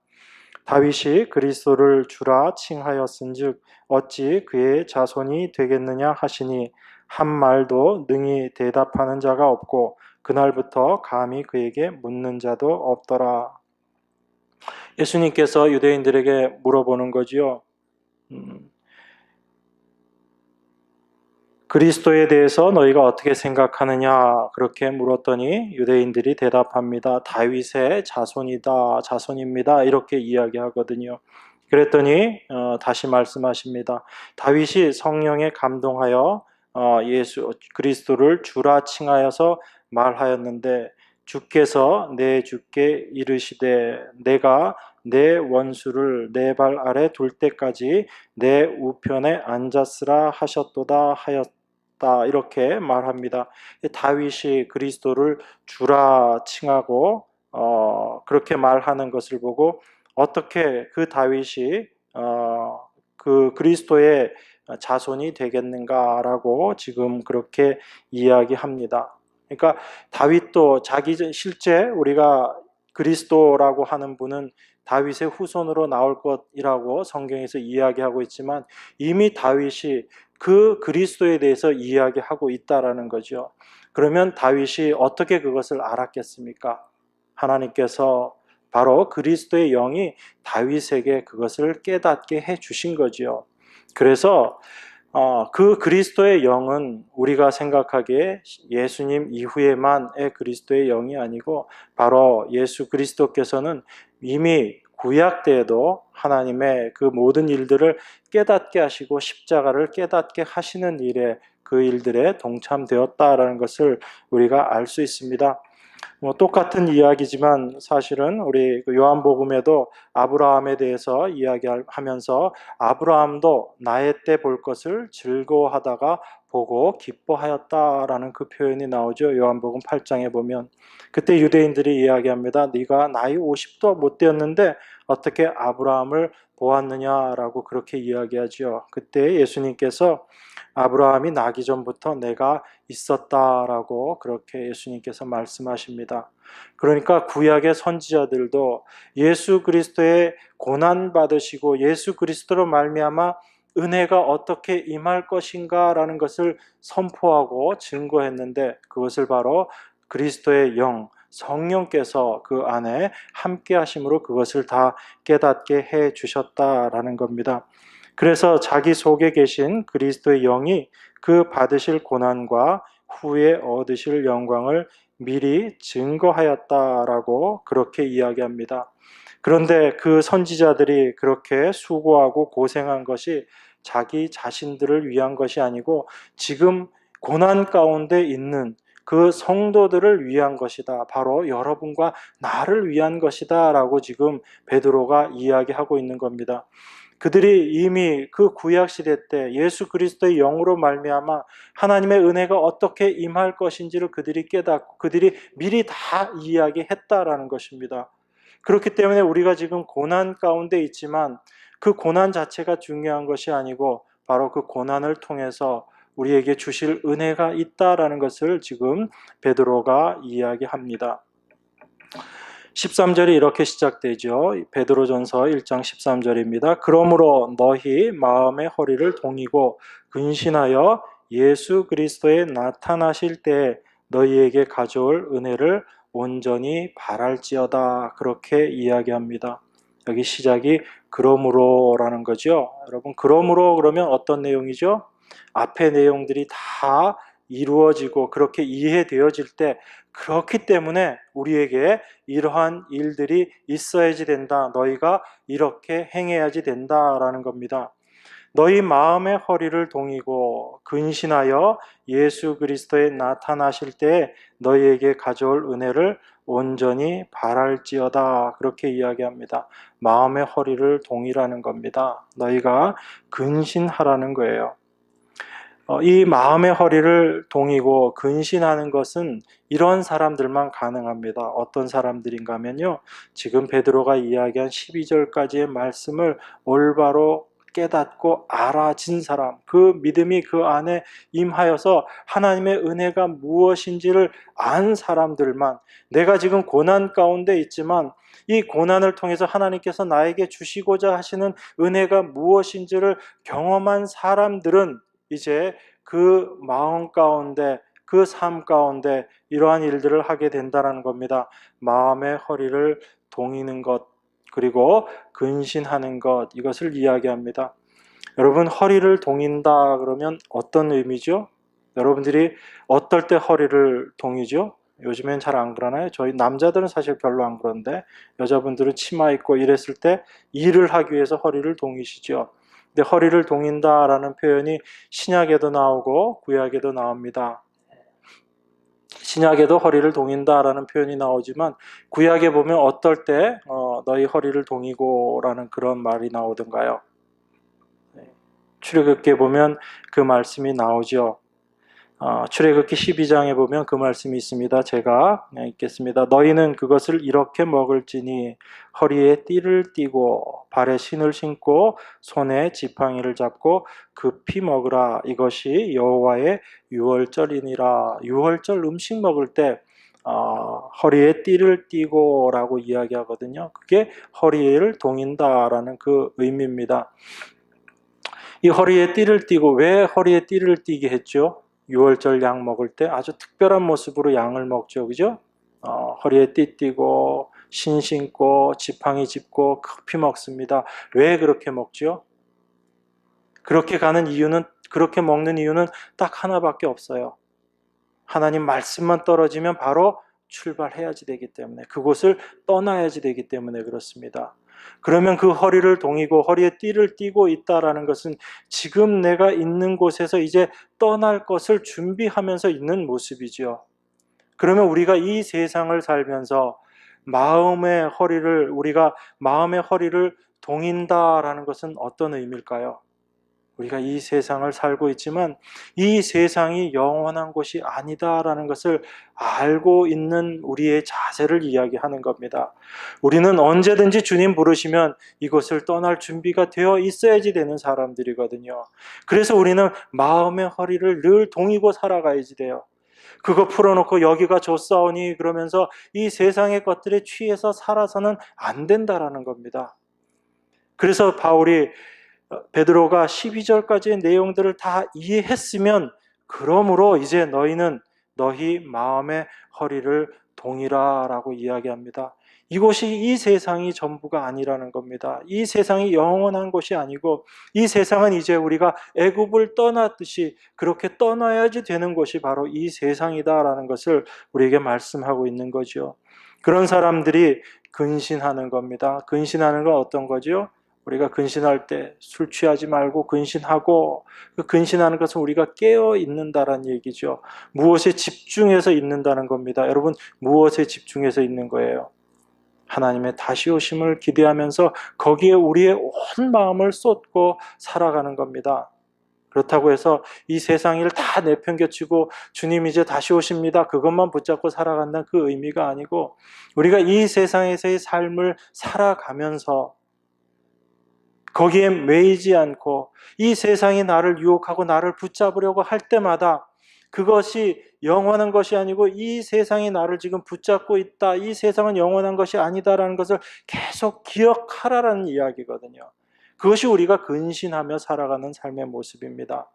다윗이 그리스도를 주라 칭하였은즉 어찌 그의 자손이 되겠느냐 하시니 한 말도 능히 대답하는 자가 없고 그날부터 감히 그에게 묻는 자도 없더라. 예수님께서 유대인들에게 물어보는 거지요. 그리스도에 대해서 너희가 어떻게 생각하느냐 그렇게 물었더니 유대인들이 대답합니다. 다윗의 자손입니다. 이렇게 이야기하거든요. 그랬더니 다시 말씀하십니다. 다윗이 성령에 감동하여 예수 그리스도를 주라 칭하여서 말하였는데 주께서 내 주께 이르시되 내가 내 원수를 내 발 아래 둘 때까지 내 우편에 앉았으라 하셨도다 하였다. 이렇게 말합니다. 다윗이 그리스도를 주라 칭하고 그렇게 말하는 것을 보고 어떻게 그 다윗이 그 그리스도의 자손이 되겠는가라고 지금 그렇게 이야기합니다. 그러니까 다윗도 실제 우리가 그리스도라고 하는 분은 다윗의 후손으로 나올 것이라고 성경에서 이야기하고 있지만 이미 다윗이 그 그리스도에 대해서 이야기하고 있다라는 거죠. 그러면 다윗이 어떻게 그것을 알았겠습니까? 하나님께서 바로 그리스도의 영이 다윗에게 그것을 깨닫게 해 주신 거지요. 그래서 그 그리스도의 영은 우리가 생각하기에 예수님 이후에만의 그리스도의 영이 아니고 바로 예수 그리스도께서는 이미 구약 때에도 하나님의 그 모든 일들을 깨닫게 하시고 십자가를 깨닫게 하시는 일에 그 일들에 동참되었다라는 것을 우리가 알 수 있습니다. 똑같은 이야기지만 사실은 우리 요한복음에도 아브라함에 대해서 이야기하면서 아브라함도 나의 때 볼 것을 즐거워하다가 보고 기뻐하였다라는 그 표현이 나오죠. 요한복음 8장에 보면 그때 유대인들이 이야기합니다. 네가 나이 50도 못 되었는데 어떻게 아브라함을 보았느냐라고 그렇게 이야기하죠. 그때 예수님께서 아브라함이 나기 전부터 내가 있었다라고 그렇게 예수님께서 말씀하십니다. 그러니까 구약의 선지자들도 예수 그리스도의 고난 받으시고 예수 그리스도로 말미암아 은혜가 어떻게 임할 것인가라는 것을 선포하고 증거했는데 그것을 바로 그리스도의 영, 성령께서 그 안에 함께 하심으로 그것을 다 깨닫게 해 주셨다라는 겁니다. 그래서 자기 속에 계신 그리스도의 영이 그 받으실 고난과 후에 얻으실 영광을 미리 증거하였다라고 그렇게 이야기합니다. 그런데 그 선지자들이 그렇게 수고하고 고생한 것이 자기 자신들을 위한 것이 아니고 지금 고난 가운데 있는 그 성도들을 위한 것이다. 바로 여러분과 나를 위한 것이다 라고 지금 베드로가 이야기하고 있는 겁니다. 그들이 이미 그 구약 시대 때 예수 그리스도의 영으로 말미암아 하나님의 은혜가 어떻게 임할 것인지를 그들이 깨닫고 그들이 미리 다 이야기했다라는 것입니다. 그렇기 때문에 우리가 지금 고난 가운데 있지만 그 고난 자체가 중요한 것이 아니고 바로 그 고난을 통해서 우리에게 주실 은혜가 있다라는 것을 지금 베드로가 이야기합니다. 13절이 이렇게 시작되죠. 베드로전서 1장 13절입니다. 그러므로 너희 마음의 허리를 동이고 근신하여 예수 그리스도에 나타나실 때 너희에게 가져올 은혜를 온전히 바랄지어다. 그렇게 이야기합니다. 여기 시작이 그러므로라는 거죠. 여러분, 그러므로 그러면 어떤 내용이죠? 앞의 내용들이 다 이루어지고 그렇게 이해되어질 때 그렇기 때문에 우리에게 이러한 일들이 있어야지 된다. 너희가 이렇게 행해야지 된다라는 겁니다. 너희 마음의 허리를 동이고 근신하여 예수 그리스도에 나타나실 때 너희에게 가져올 은혜를 온전히 바랄지어다. 그렇게 이야기합니다. 마음의 허리를 동이라는 겁니다. 너희가 근신하라는 거예요. 이 마음의 허리를 동이고 근신하는 것은 이런 사람들만 가능합니다. 어떤 사람들인가 하면요. 지금 베드로가 이야기한 12절까지의 말씀을 올바로 깨닫고 알아진 사람, 그 믿음이 그 안에 임하여서 하나님의 은혜가 무엇인지를 안 사람들만, 내가 지금 고난 가운데 있지만 이 고난을 통해서 하나님께서 나에게 주시고자 하시는 은혜가 무엇인지를 경험한 사람들은 이제 그 마음 가운데 그 삶 가운데 이러한 일들을 하게 된다는 겁니다. 마음의 허리를 동이는 것 그리고 근신하는 것 이것을 이야기합니다. 여러분 허리를 동인다 그러면 어떤 의미죠? 여러분들이 어떨 때 허리를 동이죠? 요즘엔 잘 안 그러나요? 저희 남자들은 사실 별로 안 그런데 여자분들은 치마 입고 이랬을 때 일을 하기 위해서 허리를 동이시죠. 근데 허리를 동인다라는 표현이 신약에도 나오고 구약에도 나옵니다. 신약에도 허리를 동인다라는 표현이 나오지만 구약에 보면 어떨 때 너희 허리를 동이고라는 그런 말이 나오던가요? 출애굽기에 보면 그 말씀이 나오죠. 출애굽기 12장에 보면 그 말씀이 있습니다. 제가 읽겠습니다. 너희는 그것을 이렇게 먹을지니 허리에 띠를 띠고 발에 신을 신고 손에 지팡이를 잡고 급히 먹으라. 이것이 여호와의 유월절이니라. 유월절 음식 먹을 때 허리에 띠를 띠고라고 이야기하거든요. 그게 허리를 동인다라는 그 의미입니다. 이 허리에 띠를 띠고 왜 허리에 띠를 띠게 했죠? 유월절 양 먹을 때 아주 특별한 모습으로 양을 먹죠. 그죠? 허리에 띠 띠고 신 신고 지팡이 짚고 급히 먹습니다. 왜 그렇게 먹죠? 그렇게 먹는 이유는 딱 하나밖에 없어요. 하나님 말씀만 떨어지면 바로 출발해야지 되기 때문에 그곳을 떠나야지 되기 때문에 그렇습니다. 그러면 그 허리를 동이고 허리에 띠를 띠고 있다라는 것은 지금 내가 있는 곳에서 이제 떠날 것을 준비하면서 있는 모습이죠. 그러면 우리가 이 세상을 살면서 우리가 마음의 허리를 동인다라는 것은 어떤 의미일까요? 우리가 이 세상을 살고 있지만 이 세상이 영원한 곳이 아니다라는 것을 알고 있는 우리의 자세를 이야기하는 겁니다. 우리는 언제든지 주님 부르시면 이곳을 떠날 준비가 되어 있어야지 되는 사람들이거든요. 그래서 우리는 마음의 허리를 늘 동이고 살아가야지 돼요. 그거 풀어놓고 여기가 좋사오니 그러면서 이 세상의 것들에 취해서 살아서는 안 된다라는 겁니다. 그래서 베드로가 12절까지의 내용들을 다 이해했으면 그러므로 이제 너희는 너희 마음의 허리를 동이라 라고 이야기합니다. 이곳이 이 세상이 전부가 아니라는 겁니다. 이 세상이 영원한 것이 아니고 이 세상은 이제 우리가 애굽을 떠났듯이 그렇게 떠나야지 되는 것이 바로 이 세상이다라는 것을 우리에게 말씀하고 있는 거죠. 그런 사람들이 근신하는 겁니다. 근신하는 건 어떤 거죠? 우리가 근신할 때 술 취하지 말고 근신하고, 그 근신하는 것은 우리가 깨어 있는다라는 얘기죠. 무엇에 집중해서 있는다는 겁니다. 여러분, 무엇에 집중해서 있는 거예요? 하나님의 다시 오심을 기대하면서 거기에 우리의 온 마음을 쏟고 살아가는 겁니다. 그렇다고 해서 이 세상 일 다 내팽겨치고 주님 이제 다시 오십니다, 그것만 붙잡고 살아간다는 그 의미가 아니고, 우리가 이 세상에서의 삶을 살아가면서 거기에 매이지 않고 이 세상이 나를 유혹하고 나를 붙잡으려고 할 때마다 그것이 영원한 것이 아니고 이 세상이 나를 지금 붙잡고 있다, 이 세상은 영원한 것이 아니다라는 것을 계속 기억하라는 이야기거든요. 그것이 우리가 근신하며 살아가는 삶의 모습입니다.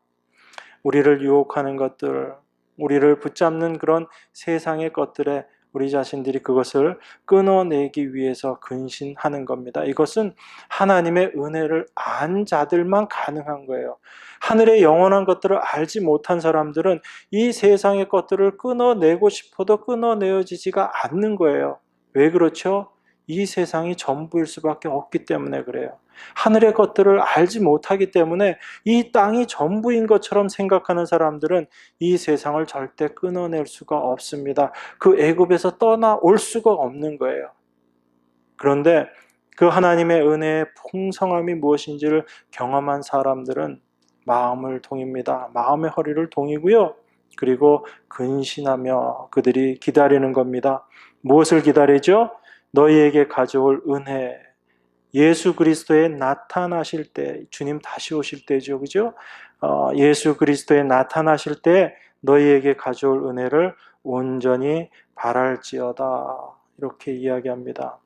우리를 유혹하는 것들, 우리를 붙잡는 그런 세상의 것들에 우리 자신들이 그것을 끊어내기 위해서 근신하는 겁니다. 이것은 하나님의 은혜를 안 자들만 가능한 거예요. 하늘의 영원한 것들을 알지 못한 사람들은 이 세상의 것들을 끊어내고 싶어도 끊어내어지지가 않는 거예요. 왜 그렇죠? 이 세상이 전부일 수밖에 없기 때문에 그래요. 하늘의 것들을 알지 못하기 때문에 이 땅이 전부인 것처럼 생각하는 사람들은 이 세상을 절대 끊어낼 수가 없습니다. 그 애굽에서 떠나올 수가 없는 거예요. 그런데 그 하나님의 은혜의 풍성함이 무엇인지를 경험한 사람들은 마음을 동입니다. 마음의 허리를 동이고요. 그리고 근신하며 그들이 기다리는 겁니다. 무엇을 기다리죠? 너희에게 가져올 은혜, 예수 그리스도의 나타나실 때, 주님 다시 오실 때죠, 그죠? 예수 그리스도의 나타나실 때 너희에게 가져올 은혜를 온전히 바랄지어다, 이렇게 이야기합니다.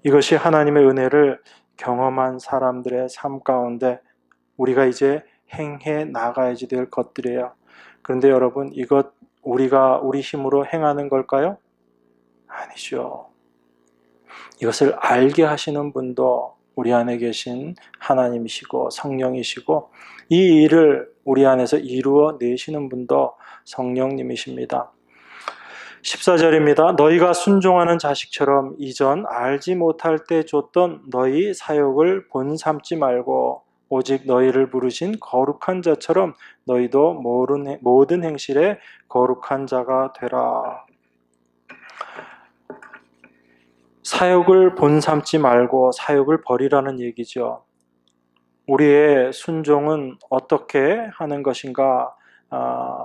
이것이 하나님의 은혜를 경험한 사람들의 삶 가운데 우리가 이제 행해 나가야지 될 것들이에요. 그런데 여러분, 이것 우리 힘으로 행하는 걸까요? 아니죠. 이것을 알게 하시는 분도 우리 안에 계신 하나님이시고 성령이시고, 이 일을 우리 안에서 이루어 내시는 분도 성령님이십니다. 14절입니다. 너희가 순종하는 자식처럼 이전 알지 못할 때 줬던 너희 사욕을 본삼지 말고 오직 너희를 부르신 거룩한 자처럼 너희도 모든 행실에 거룩한 자가 되라. 사욕을 본삼지 말고 사욕을 버리라는 얘기죠. 우리의 순종은 어떻게 하는 것인가?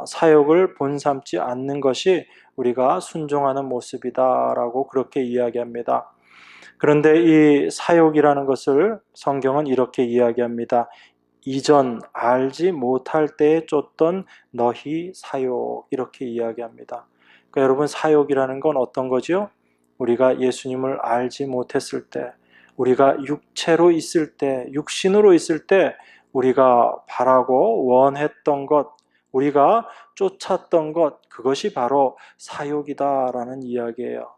사욕을 본삼지 않는 것이 우리가 순종하는 모습이다라고 그렇게 이야기합니다. 그런데 이 사욕이라는 것을 성경은 이렇게 이야기합니다. 이전 알지 못할 때에 쫓던 너희 사욕, 이렇게 이야기합니다. 그러니까 여러분, 사욕이라는 건 어떤 거죠? 우리가 예수님을 알지 못했을 때, 우리가 육체로 있을 때, 육신으로 있을 때 우리가 바라고 원했던 것, 우리가 쫓았던 것, 그것이 바로 사욕이다라는 이야기예요.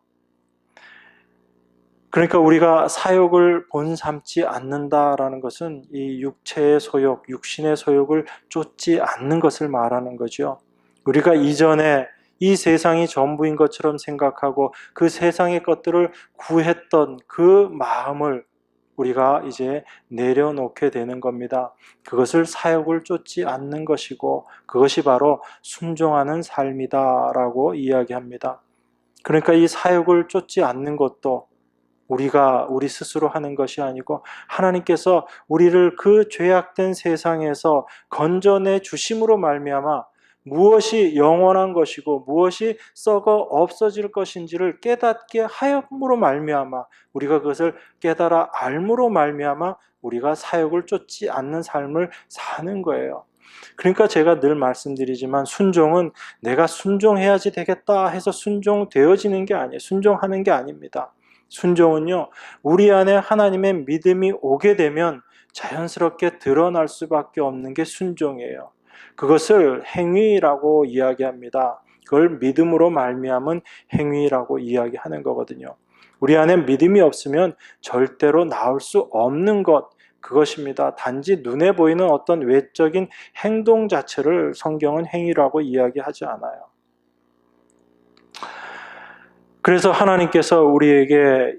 그러니까 우리가 사욕을 본삼지 않는다라는 것은 이 육체의 소욕, 육신의 소욕을 쫓지 않는 것을 말하는 거죠. 우리가 이전에 이 세상이 전부인 것처럼 생각하고 그 세상의 것들을 구했던 그 마음을 우리가 이제 내려놓게 되는 겁니다. 그것을 사욕을 쫓지 않는 것이고 그것이 바로 순종하는 삶이다라고 이야기합니다. 그러니까 이 사욕을 쫓지 않는 것도 우리가 우리 스스로 하는 것이 아니고 하나님께서 우리를 그 죄악된 세상에서 건져내 주심으로 말미암아 무엇이 영원한 것이고 무엇이 썩어 없어질 것인지를 깨닫게 하였음으로 말미암아 우리가 그것을 깨달아 알므로 말미암아 우리가 사욕을 쫓지 않는 삶을 사는 거예요. 그러니까 제가 늘 말씀드리지만 순종은 내가 순종해야지 되겠다 해서 순종되어지는 게 아니에요. 순종하는 게 아닙니다. 순종은요, 우리 안에 하나님의 믿음이 오게 되면 자연스럽게 드러날 수밖에 없는 게 순종이에요. 그것을 행위라고 이야기합니다. 그걸 믿음으로 말미암은 행위라고 이야기하는 거거든요. 우리 안에 믿음이 없으면 절대로 나올 수 없는 것, 그것입니다. 단지 눈에 보이는 어떤 외적인 행동 자체를 성경은 행위라고 이야기하지 않아요. 그래서 하나님께서 우리에게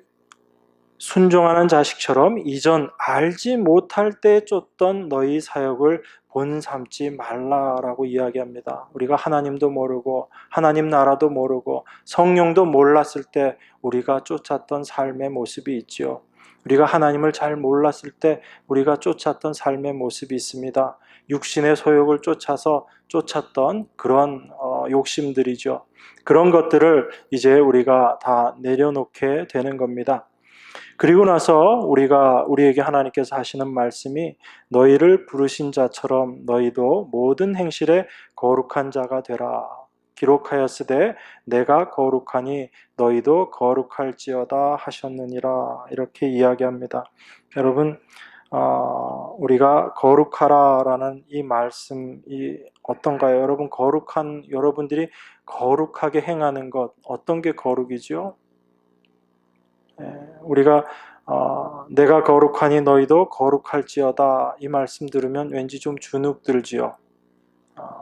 순종하는 자식처럼 이전 알지 못할 때 쫓던 너희 사역을 본삼지 말라라고 이야기합니다. 우리가 하나님도 모르고 하나님 나라도 모르고 성령도 몰랐을 때 우리가 쫓았던 삶의 모습이 있죠. 우리가 하나님을 잘 몰랐을 때 우리가 쫓았던 삶의 모습이 있습니다. 육신의 소욕을 쫓아서 쫓았던 그런 욕심들이죠. 그런 것들을 이제 우리가 다 내려놓게 되는 겁니다. 그리고 나서 우리에게 하나님께서 하시는 말씀이 너희를 부르신 자처럼 너희도 모든 행실에 거룩한 자가 되라. 기록하였으되 내가 거룩하니 너희도 거룩할지어다 하셨느니라. 이렇게 이야기합니다. 여러분, 우리가 거룩하라라는 이 말씀이 어떤가요? 여러분들이 거룩하게 행하는 것, 어떤 게 거룩이죠? 우리가 내가 거룩하니 너희도 거룩할지어다 이 말씀 들으면 왠지 좀 주눅 들지요.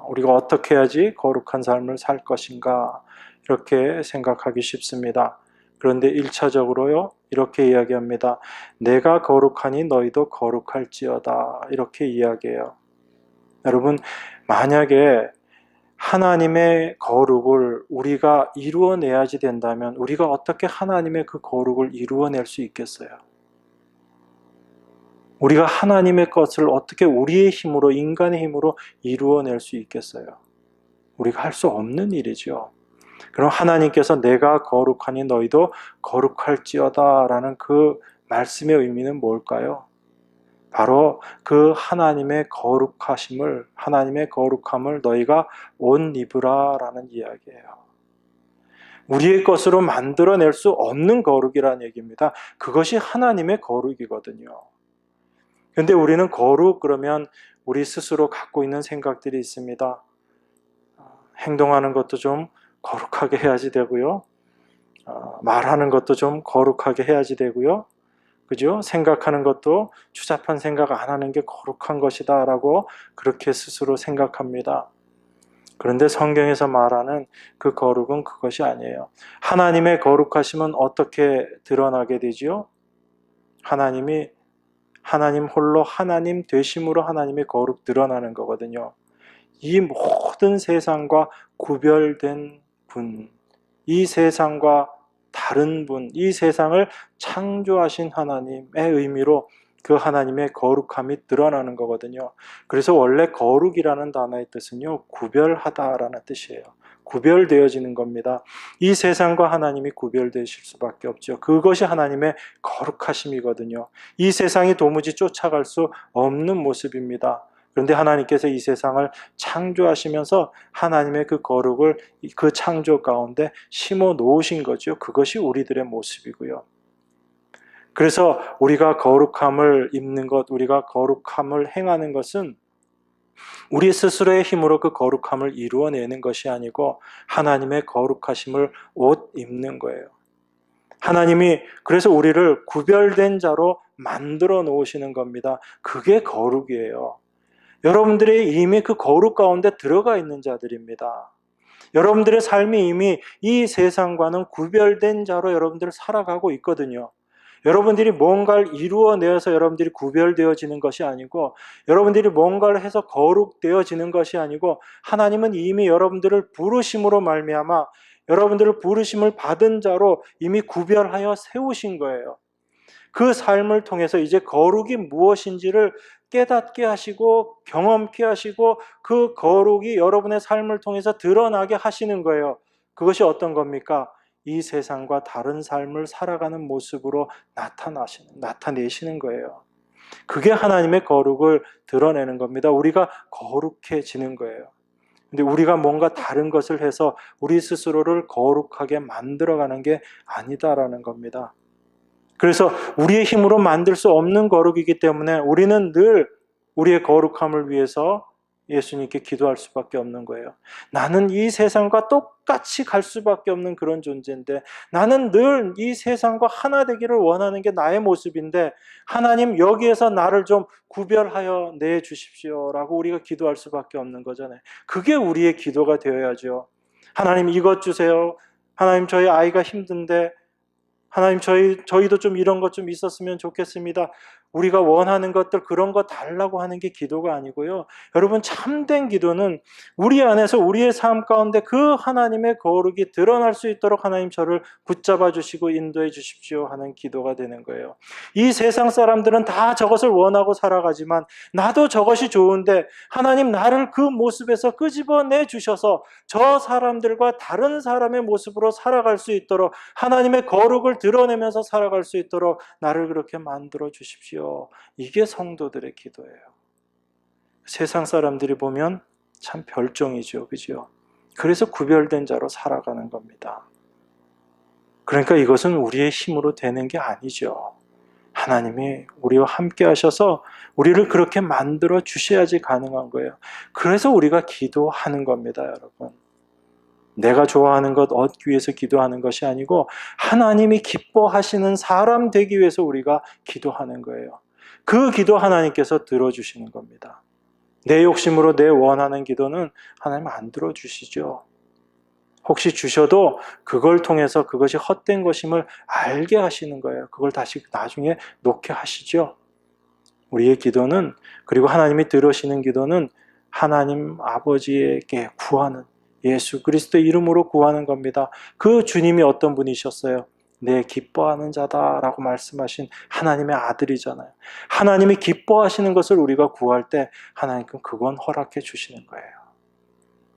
우리가 어떻게 해야지 거룩한 삶을 살 것인가 이렇게 생각하기 쉽습니다. 그런데 1차적으로요 이렇게 이야기합니다. 내가 거룩하니 너희도 거룩할지어다 이렇게 이야기해요. 여러분, 만약에 하나님의 거룩을 우리가 이루어내야지 된다면 우리가 어떻게 하나님의 그 거룩을 이루어낼 수 있겠어요? 우리가 하나님의 것을 어떻게 우리의 힘으로, 인간의 힘으로 이루어낼 수 있겠어요? 우리가 할 수 없는 일이죠. 그럼 하나님께서 내가 거룩하니 너희도 거룩할지어다 라는 그 말씀의 의미는 뭘까요? 바로 그 하나님의 거룩함을 너희가 옷 입으라 라는 이야기예요. 우리의 것으로 만들어낼 수 없는 거룩이라는 얘기입니다. 그것이 하나님의 거룩이거든요. 근데 우리는 거룩 그러면 우리 스스로 갖고 있는 생각들이 있습니다. 행동하는 것도 좀 거룩하게 해야지 되고요. 말하는 것도 좀 거룩하게 해야지 되고요. 그죠? 생각하는 것도 추잡한 생각 안 하는 게 거룩한 것이다 라고 그렇게 스스로 생각합니다. 그런데 성경에서 말하는 그 거룩은 그것이 아니에요. 하나님의 거룩하심은 어떻게 드러나게 되지요? 하나님 홀로 하나님 되심으로 하나님의 거룩 드러나는 거거든요. 이 모든 세상과 구별된 분, 이 세상과 다른 분, 이 세상을 창조하신 하나님의 의미로 그 하나님의 거룩함이 드러나는 거거든요. 그래서 원래 거룩이라는 단어의 뜻은요, 구별하다라는 뜻이에요. 구별되어지는 겁니다. 이 세상과 하나님이 구별되실 수밖에 없죠. 그것이 하나님의 거룩하심이거든요. 이 세상이 도무지 쫓아갈 수 없는 모습입니다. 그런데 하나님께서 이 세상을 창조하시면서 하나님의 그 거룩을 그 창조 가운데 심어 놓으신 거죠. 그것이 우리들의 모습이고요. 그래서 우리가 거룩함을 입는 것, 우리가 거룩함을 행하는 것은 우리 스스로의 힘으로 그 거룩함을 이루어내는 것이 아니고 하나님의 거룩하심을 옷 입는 거예요. 하나님이 그래서 우리를 구별된 자로 만들어 놓으시는 겁니다. 그게 거룩이에요. 여러분들이 이미 그 거룩 가운데 들어가 있는 자들입니다. 여러분들의 삶이 이미 이 세상과는 구별된 자로 여러분들 살아가고 있거든요. 여러분들이 뭔가를 이루어내어서 여러분들이 구별되어지는 것이 아니고, 여러분들이 뭔가를 해서 거룩되어지는 것이 아니고, 하나님은 이미 여러분들을 부르심으로 말미암아 여러분들을 부르심을 받은 자로 이미 구별하여 세우신 거예요. 그 삶을 통해서 이제 거룩이 무엇인지를 깨닫게 하시고 경험케 하시고 그 거룩이 여러분의 삶을 통해서 드러나게 하시는 거예요. 그것이 어떤 겁니까? 이 세상과 다른 삶을 살아가는 모습으로 나타내시는 거예요. 그게 하나님의 거룩을 드러내는 겁니다. 우리가 거룩해지는 거예요. 근데 우리가 뭔가 다른 것을 해서 우리 스스로를 거룩하게 만들어가는 게 아니다라는 겁니다. 그래서 우리의 힘으로 만들 수 없는 거룩이기 때문에 우리는 늘 우리의 거룩함을 위해서 예수님께 기도할 수밖에 없는 거예요. 나는 이 세상과 똑같이 갈 수밖에 없는 그런 존재인데, 나는 늘 이 세상과 하나 되기를 원하는 게 나의 모습인데, 하나님 여기에서 나를 좀 구별하여 내주십시오라고 우리가 기도할 수밖에 없는 거잖아요. 그게 우리의 기도가 되어야죠. 하나님 이것 주세요. 하나님 저희 아이가 힘든데, 하나님 저희도 좀 이런 것 좀 있었으면 좋겠습니다. 우리가 원하는 것들 그런 거 달라고 하는 게 기도가 아니고요. 여러분 참된 기도는 우리 안에서 우리의 삶 가운데 그 하나님의 거룩이 드러날 수 있도록 하나님 저를 붙잡아 주시고 인도해 주십시오 하는 기도가 되는 거예요. 이 세상 사람들은 다 저것을 원하고 살아가지만 나도 저것이 좋은데 하나님 나를 그 모습에서 끄집어내 주셔서 저 사람들과 다른 사람의 모습으로 살아갈 수 있도록 하나님의 거룩을 드러내면서 살아갈 수 있도록 나를 그렇게 만들어 주십시오. 이게 성도들의 기도예요. 세상 사람들이 보면 참 별종이죠. 그죠? 그래서 구별된 자로 살아가는 겁니다. 그러니까 이것은 우리의 힘으로 되는 게 아니죠. 하나님이 우리와 함께 하셔서 우리를 그렇게 만들어 주셔야지 가능한 거예요. 그래서 우리가 기도하는 겁니다, 여러분. 내가 좋아하는 것 얻기 위해서 기도하는 것이 아니고 하나님이 기뻐하시는 사람 되기 위해서 우리가 기도하는 거예요. 그 기도 하나님께서 들어주시는 겁니다. 내 욕심으로 내 원하는 기도는 하나님 안 들어주시죠. 혹시 주셔도 그걸 통해서 그것이 헛된 것임을 알게 하시는 거예요. 그걸 다시 나중에 놓게 하시죠. 우리의 기도는, 그리고 하나님이 들으시는 기도는 하나님 아버지에게 구하는, 예수 그리스도의 이름으로 구하는 겁니다. 그 주님이 어떤 분이셨어요? 내 기뻐하는 자다라고 말씀하신 하나님의 아들이잖아요. 하나님이 기뻐하시는 것을 우리가 구할 때 하나님은 그건 허락해 주시는 거예요.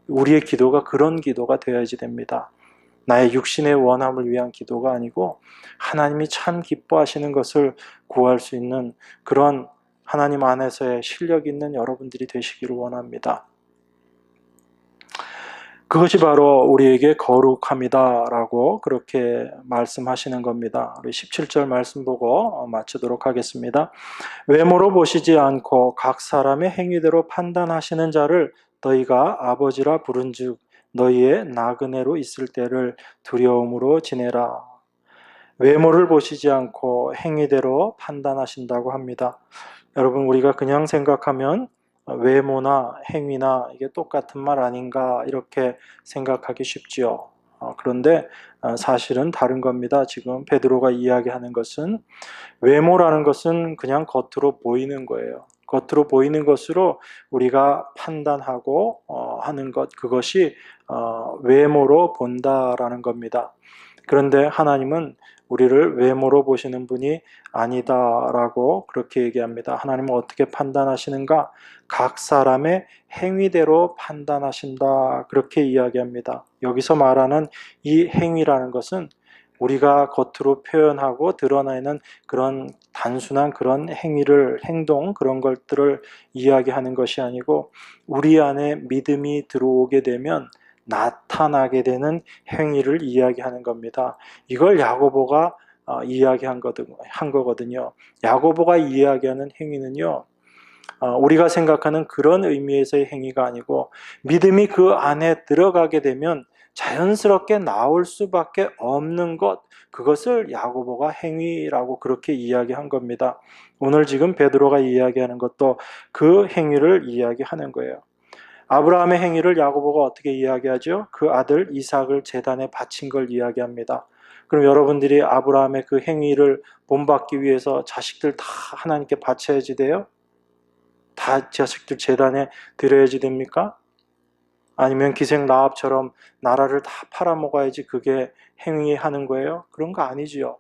우리의 기도가 그런 기도가 되어야지 됩니다. 나의 육신의 원함을 위한 기도가 아니고 하나님이 참 기뻐하시는 것을 구할 수 있는 그런 하나님 안에서의 실력 있는 여러분들이 되시기를 원합니다. 그것이 바로 우리에게 거룩함이다라고 그렇게 말씀하시는 겁니다. 우리 17절 말씀 보고 마치도록 하겠습니다. 외모로 보시지 않고 각 사람의 행위대로 판단하시는 자를 너희가 아버지라 부른즉 너희의 나그네로 있을 때를 두려움으로 지내라. 외모를 보시지 않고 행위대로 판단하신다고 합니다. 여러분 우리가 그냥 생각하면 외모나 행위나 이게 똑같은 말 아닌가 이렇게 생각하기 쉽지요. 그런데 사실은 다른 겁니다. 지금 베드로가 이야기하는 것은 외모라는 것은 그냥 겉으로 보이는 거예요. 겉으로 보이는 것으로 우리가 판단하고 하는 것, 그것이 외모로 본다라는 겁니다. 그런데 하나님은 우리를 외모로 보시는 분이 아니다라고 그렇게 얘기합니다. 하나님은 어떻게 판단하시는가? 각 사람의 행위대로 판단하신다 그렇게 이야기합니다. 여기서 말하는 이 행위라는 것은 우리가 겉으로 표현하고 드러내는 그런 단순한 그런 행동 그런 것들을 이야기하는 것이 아니고 우리 안에 믿음이 들어오게 되면 나타나게 되는 행위를 이야기하는 겁니다. 이걸 야고보가 이야기한 거거든요. 야고보가 이야기하는 행위는요, 우리가 생각하는 그런 의미에서의 행위가 아니고 믿음이 그 안에 들어가게 되면 자연스럽게 나올 수밖에 없는 것, 그것을 야고보가 행위라고 그렇게 이야기한 겁니다. 오늘 지금 베드로가 이야기하는 것도 그 행위를 이야기하는 거예요. 아브라함의 행위를 야고보가 어떻게 이야기하죠? 그 아들 이삭을 제단에 바친 걸 이야기합니다. 그럼 여러분들이 아브라함의 그 행위를 본받기 위해서 자식들 다 하나님께 바쳐야지 돼요? 다 자식들 제단에 드려야지 됩니까? 아니면 기생 라합처럼 나라를 다 팔아먹어야지 그게 행위하는 거예요? 그런 거 아니지요.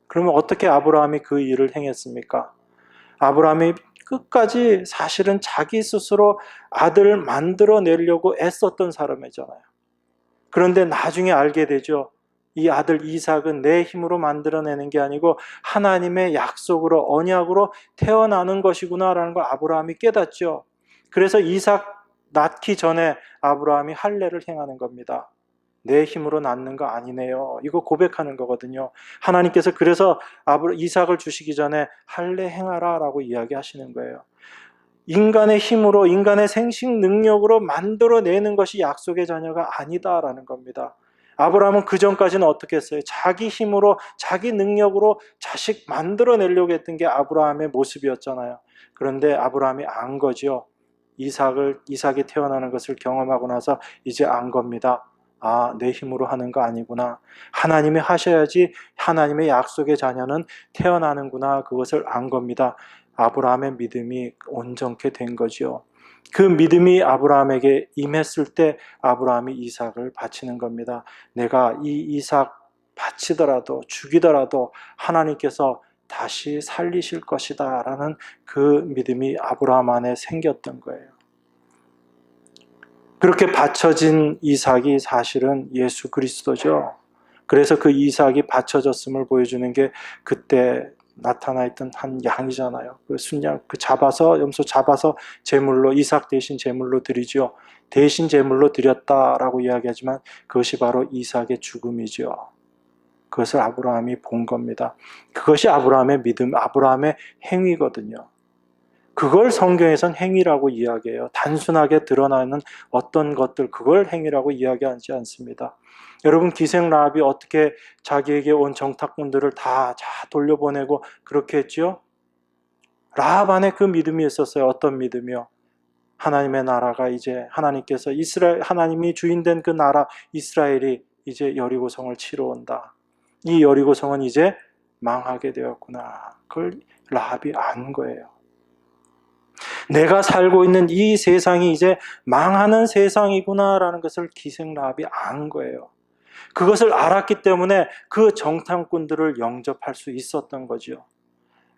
그러면 어떻게 아브라함이 그 일을 행했습니까? 아브라함이 끝까지 사실은 자기 스스로 아들을 만들어내려고 애썼던 사람이잖아요. 그런데 나중에 알게 되죠. 이 아들 이삭은 내 힘으로 만들어내는 게 아니고 하나님의 약속으로 언약으로 태어나는 것이구나라는 걸 아브라함이 깨닫죠. 그래서 이삭 낳기 전에 아브라함이 할례를 행하는 겁니다. 내 힘으로 낳는 거 아니네요. 이거 고백하는 거거든요. 하나님께서 그래서 이삭을 주시기 전에 할례 행하라 라고 이야기하시는 거예요. 인간의 힘으로, 인간의 생식 능력으로 만들어내는 것이 약속의 자녀가 아니다라는 겁니다. 아브라함은 그 전까지는 어떻게 했어요? 자기 힘으로, 자기 능력으로 자식 만들어내려고 했던 게 아브라함의 모습이었잖아요. 그런데 아브라함이 안 거죠. 이삭이 태어나는 것을 경험하고 나서 이제 안 겁니다. 아, 내 힘으로 하는 거 아니구나. 하나님이 하셔야지 하나님의 약속의 자녀는 태어나는구나. 그것을 안 겁니다. 아브라함의 믿음이 온전케 된 거죠. 그 믿음이 아브라함에게 임했을 때 아브라함이 이삭을 바치는 겁니다. 내가 이 이삭 바치더라도 죽이더라도 하나님께서 다시 살리실 것이다 라는 그 믿음이 아브라함 안에 생겼던 거예요. 그렇게 바쳐진 이삭이 사실은 예수 그리스도죠. 그래서 그 이삭이 바쳐졌음을 보여주는 게 그때 나타나 있던 한 양이잖아요. 그 순양, 염소 잡아서 제물로, 이삭 대신 제물로 드리죠. 대신 제물로 드렸다라고 이야기하지만 그것이 바로 이삭의 죽음이죠. 그것을 아브라함이 본 겁니다. 그것이 아브라함의 믿음, 아브라함의 행위거든요. 그걸 성경에선 행위라고 이야기해요. 단순하게 드러나는 어떤 것들, 그걸 행위라고 이야기하지 않습니다. 여러분, 기생 라합이 어떻게 자기에게 온 정탐꾼들을 다 돌려보내고 그렇게 했죠? 라합 안에 그 믿음이 있었어요. 어떤 믿음이요? 하나님의 나라가 이제 하나님께서 하나님이 주인된 그 나라 이스라엘이 이제 여리고성을 치러 온다. 이 여리고성은 이제 망하게 되었구나. 그걸 라합이 안 거예요. 내가 살고 있는 이 세상이 이제 망하는 세상이구나라는 것을 기생 라합이 안 거예요. 그것을 알았기 때문에 그 정탐꾼들을 영접할 수 있었던 거죠.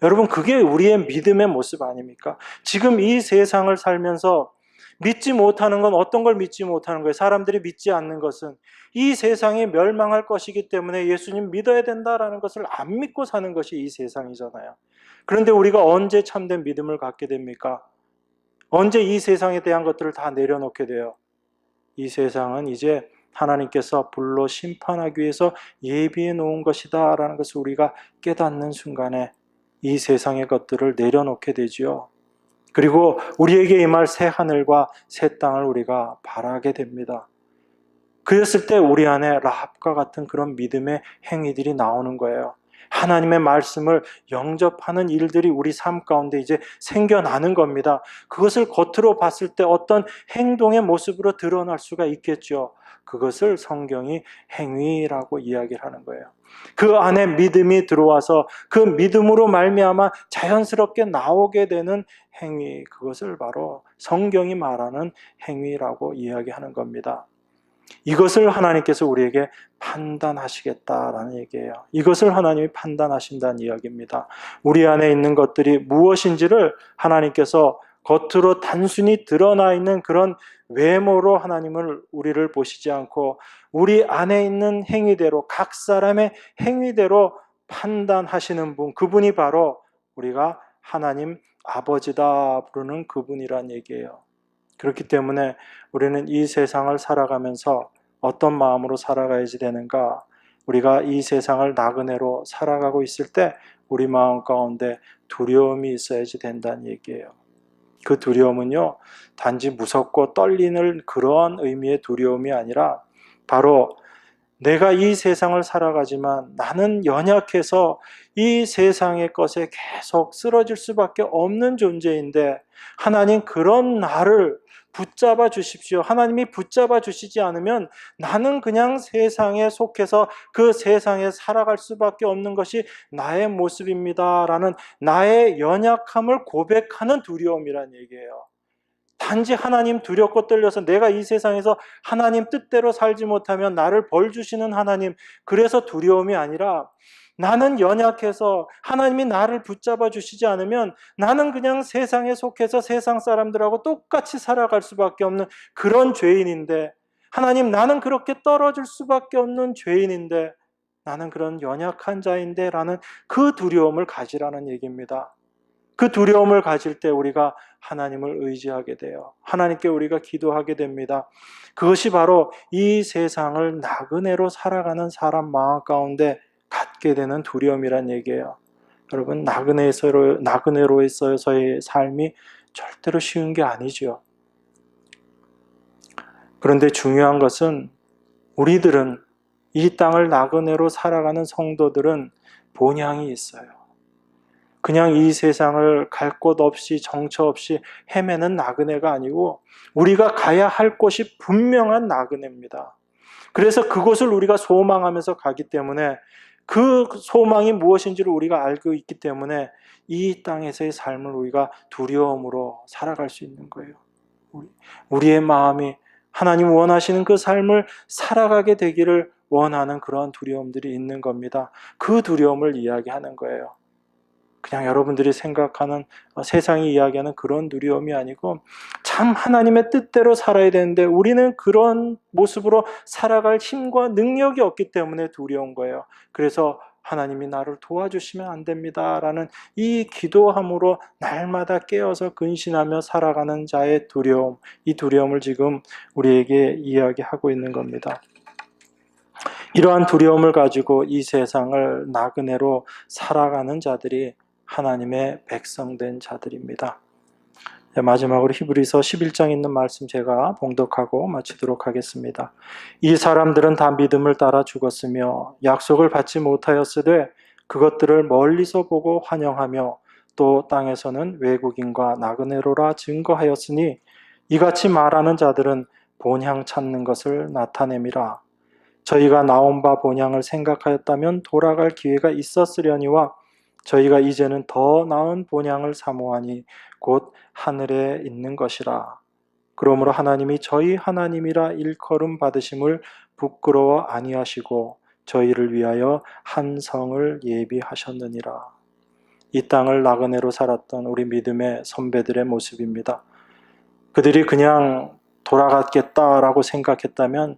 여러분, 그게 우리의 믿음의 모습 아닙니까? 지금 이 세상을 살면서 믿지 못하는 건 어떤 걸 믿지 못하는 거예요? 사람들이 믿지 않는 것은 이 세상이 멸망할 것이기 때문에 예수님 믿어야 된다라는 것을 안 믿고 사는 것이 이 세상이잖아요. 그런데 우리가 언제 참된 믿음을 갖게 됩니까? 언제 이 세상에 대한 것들을 다 내려놓게 돼요? 이 세상은 이제 하나님께서 불로 심판하기 위해서 예비해 놓은 것이다 라는 것을 우리가 깨닫는 순간에 이 세상의 것들을 내려놓게 되지요. 그리고 우리에게 임할 새 하늘과 새 땅을 우리가 바라게 됩니다. 그랬을 때 우리 안에 라합과 같은 그런 믿음의 행위들이 나오는 거예요. 하나님의 말씀을 영접하는 일들이 우리 삶 가운데 이제 생겨나는 겁니다. 그것을 겉으로 봤을 때 어떤 행동의 모습으로 드러날 수가 있겠죠. 그것을 성경이 행위라고 이야기를 하는 거예요. 그 안에 믿음이 들어와서 그 믿음으로 말미암아 자연스럽게 나오게 되는 행위, 그것을 바로 성경이 말하는 행위라고 이야기하는 겁니다. 이것을 하나님께서 우리에게 판단하시겠다라는 얘기예요. 이것을 하나님이 판단하신다는 이야기입니다. 우리 안에 있는 것들이 무엇인지를 하나님께서 겉으로 단순히 드러나 있는 그런 외모로 우리를 보시지 않고 우리 안에 있는 행위대로, 각 사람의 행위대로 판단하시는 분, 그분이 바로 우리가 하나님 아버지다 부르는 그분이란 얘기예요. 그렇기 때문에 우리는 이 세상을 살아가면서 어떤 마음으로 살아가야지 되는가? 우리가 이 세상을 나그네로 살아가고 있을 때 우리 마음 가운데 두려움이 있어야지 된다는 얘기예요. 그 두려움은요, 단지 무섭고 떨리는 그런 의미의 두려움이 아니라 바로 내가 이 세상을 살아가지만 나는 연약해서 이 세상의 것에 계속 쓰러질 수밖에 없는 존재인데 하나님 그런 나를 붙잡아 주십시오. 하나님이 붙잡아 주시지 않으면 나는 그냥 세상에 속해서 그 세상에 살아갈 수밖에 없는 것이 나의 모습입니다. 라는 나의 연약함을 고백하는 두려움이란 얘기예요. 단지 하나님 두렵고 떨려서 내가 이 세상에서 하나님 뜻대로 살지 못하면 나를 벌 주시는 하나님, 그래서 두려움이 아니라 나는 연약해서 하나님이 나를 붙잡아 주시지 않으면 나는 그냥 세상에 속해서 세상 사람들하고 똑같이 살아갈 수밖에 없는 그런 죄인인데, 하나님 나는 그렇게 떨어질 수밖에 없는 죄인인데, 나는 그런 연약한 자인데 라는 그 두려움을 가지라는 얘기입니다. 그 두려움을 가질 때 우리가 하나님을 의지하게 돼요. 하나님께 우리가 기도하게 됩니다. 그것이 바로 이 세상을 나그네로 살아가는 사람 마음 가운데 갖게 되는 두려움이란 얘기예요. 여러분, 나그네로 있어서의 삶이 절대로 쉬운 게 아니죠. 그런데 중요한 것은 우리들은, 이 땅을 나그네로 살아가는 성도들은 본향이 있어요. 그냥 이 세상을 갈 곳 없이 정처 없이 헤매는 나그네가 아니고 우리가 가야 할 곳이 분명한 나그네입니다. 그래서 그곳을 우리가 소망하면서 가기 때문에, 그 소망이 무엇인지를 우리가 알고 있기 때문에 이 땅에서의 삶을 우리가 두려움으로 살아갈 수 있는 거예요. 우리의 마음이 하나님 원하시는 그 삶을 살아가게 되기를 원하는 그런 두려움들이 있는 겁니다. 그 두려움을 이야기하는 거예요. 그냥 여러분들이 생각하는, 세상이 이야기하는 그런 두려움이 아니고 참 하나님의 뜻대로 살아야 되는데 우리는 그런 모습으로 살아갈 힘과 능력이 없기 때문에 두려운 거예요. 그래서 하나님이 나를 도와주시면 안 됩니다 라는 이 기도함으로 날마다 깨어서 근신하며 살아가는 자의 두려움, 이 두려움을 지금 우리에게 이야기하고 있는 겁니다. 이러한 두려움을 가지고 이 세상을 나그네로 살아가는 자들이 하나님의 백성된 자들입니다. 마지막으로 히브리서 11장에 있는 말씀 제가 봉독하고 마치도록 하겠습니다. 이 사람들은 다 믿음을 따라 죽었으며 약속을 받지 못하였으되 그것들을 멀리서 보고 환영하며 또 땅에서는 외국인과 나그네로라 증거하였으니 이같이 말하는 자들은 본향 찾는 것을 나타냄이라. 저희가 나온 바 본향을 생각하였다면 돌아갈 기회가 있었으려니와 저희가 이제는 더 나은 본향을 사모하니 곧 하늘에 있는 것이라. 그러므로 하나님이 저희 하나님이라 일컬음 받으심을 부끄러워 아니하시고 저희를 위하여 한 성을 예비하셨느니라. 이 땅을 나그네로 살았던 우리 믿음의 선배들의 모습입니다. 그들이 그냥 돌아갔겠다라고 생각했다면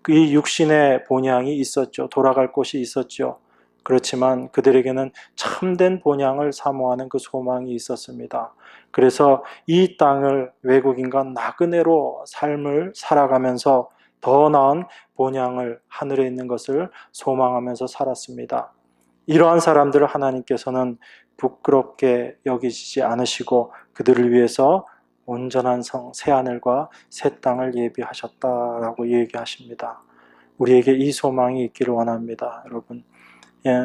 이 육신의 본향이 있었죠. 돌아갈 곳이 있었죠. 그렇지만 그들에게는 참된 본향을 사모하는 그 소망이 있었습니다. 그래서 이 땅을 외국인과 나그네로 삶을 살아가면서 더 나은 본향을, 하늘에 있는 것을 소망하면서 살았습니다. 이러한 사람들을 하나님께서는 부끄럽게 여기지 않으시고 그들을 위해서 온전한 성, 새 하늘과 새 땅을 예비하셨다라고 얘기하십니다. 우리에게 이 소망이 있기를 원합니다. 여러분,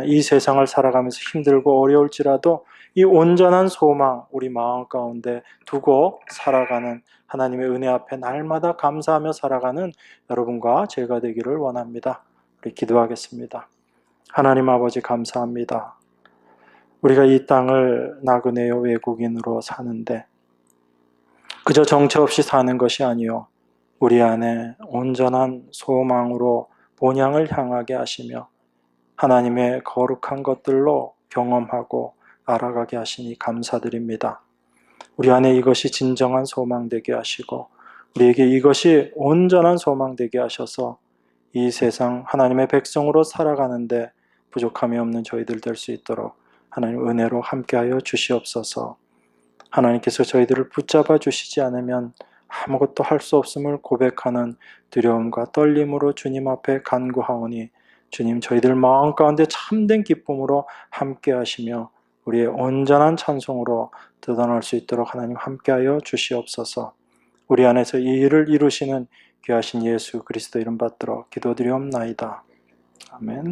이 세상을 살아가면서 힘들고 어려울지라도 이 온전한 소망 우리 마음 가운데 두고 살아가는, 하나님의 은혜 앞에 날마다 감사하며 살아가는 여러분과 제가 되기를 원합니다. 우리 기도하겠습니다. 하나님 아버지 감사합니다. 우리가 이 땅을 나그네요 외국인으로 사는데 그저 정처 없이 사는 것이 아니요 우리 안에 온전한 소망으로 본향을 향하게 하시며 하나님의 거룩한 것들로 경험하고 알아가게 하시니 감사드립니다. 우리 안에 이것이 진정한 소망 되게 하시고 우리에게 이것이 온전한 소망 되게 하셔서 이 세상 하나님의 백성으로 살아가는데 부족함이 없는 저희들 될 수 있도록 하나님 은혜로 함께하여 주시옵소서. 하나님께서 저희들을 붙잡아 주시지 않으면 아무것도 할 수 없음을 고백하는 두려움과 떨림으로 주님 앞에 간구하오니 주님 저희들 마음 가운데 참된 기쁨으로 함께 하시며 우리의 온전한 찬송으로 드러날 수 있도록 하나님 함께하여 주시옵소서. 우리 안에서 이 일을 이루시는 귀하신 예수 그리스도 이름 받들어 기도드리옵나이다. 아멘.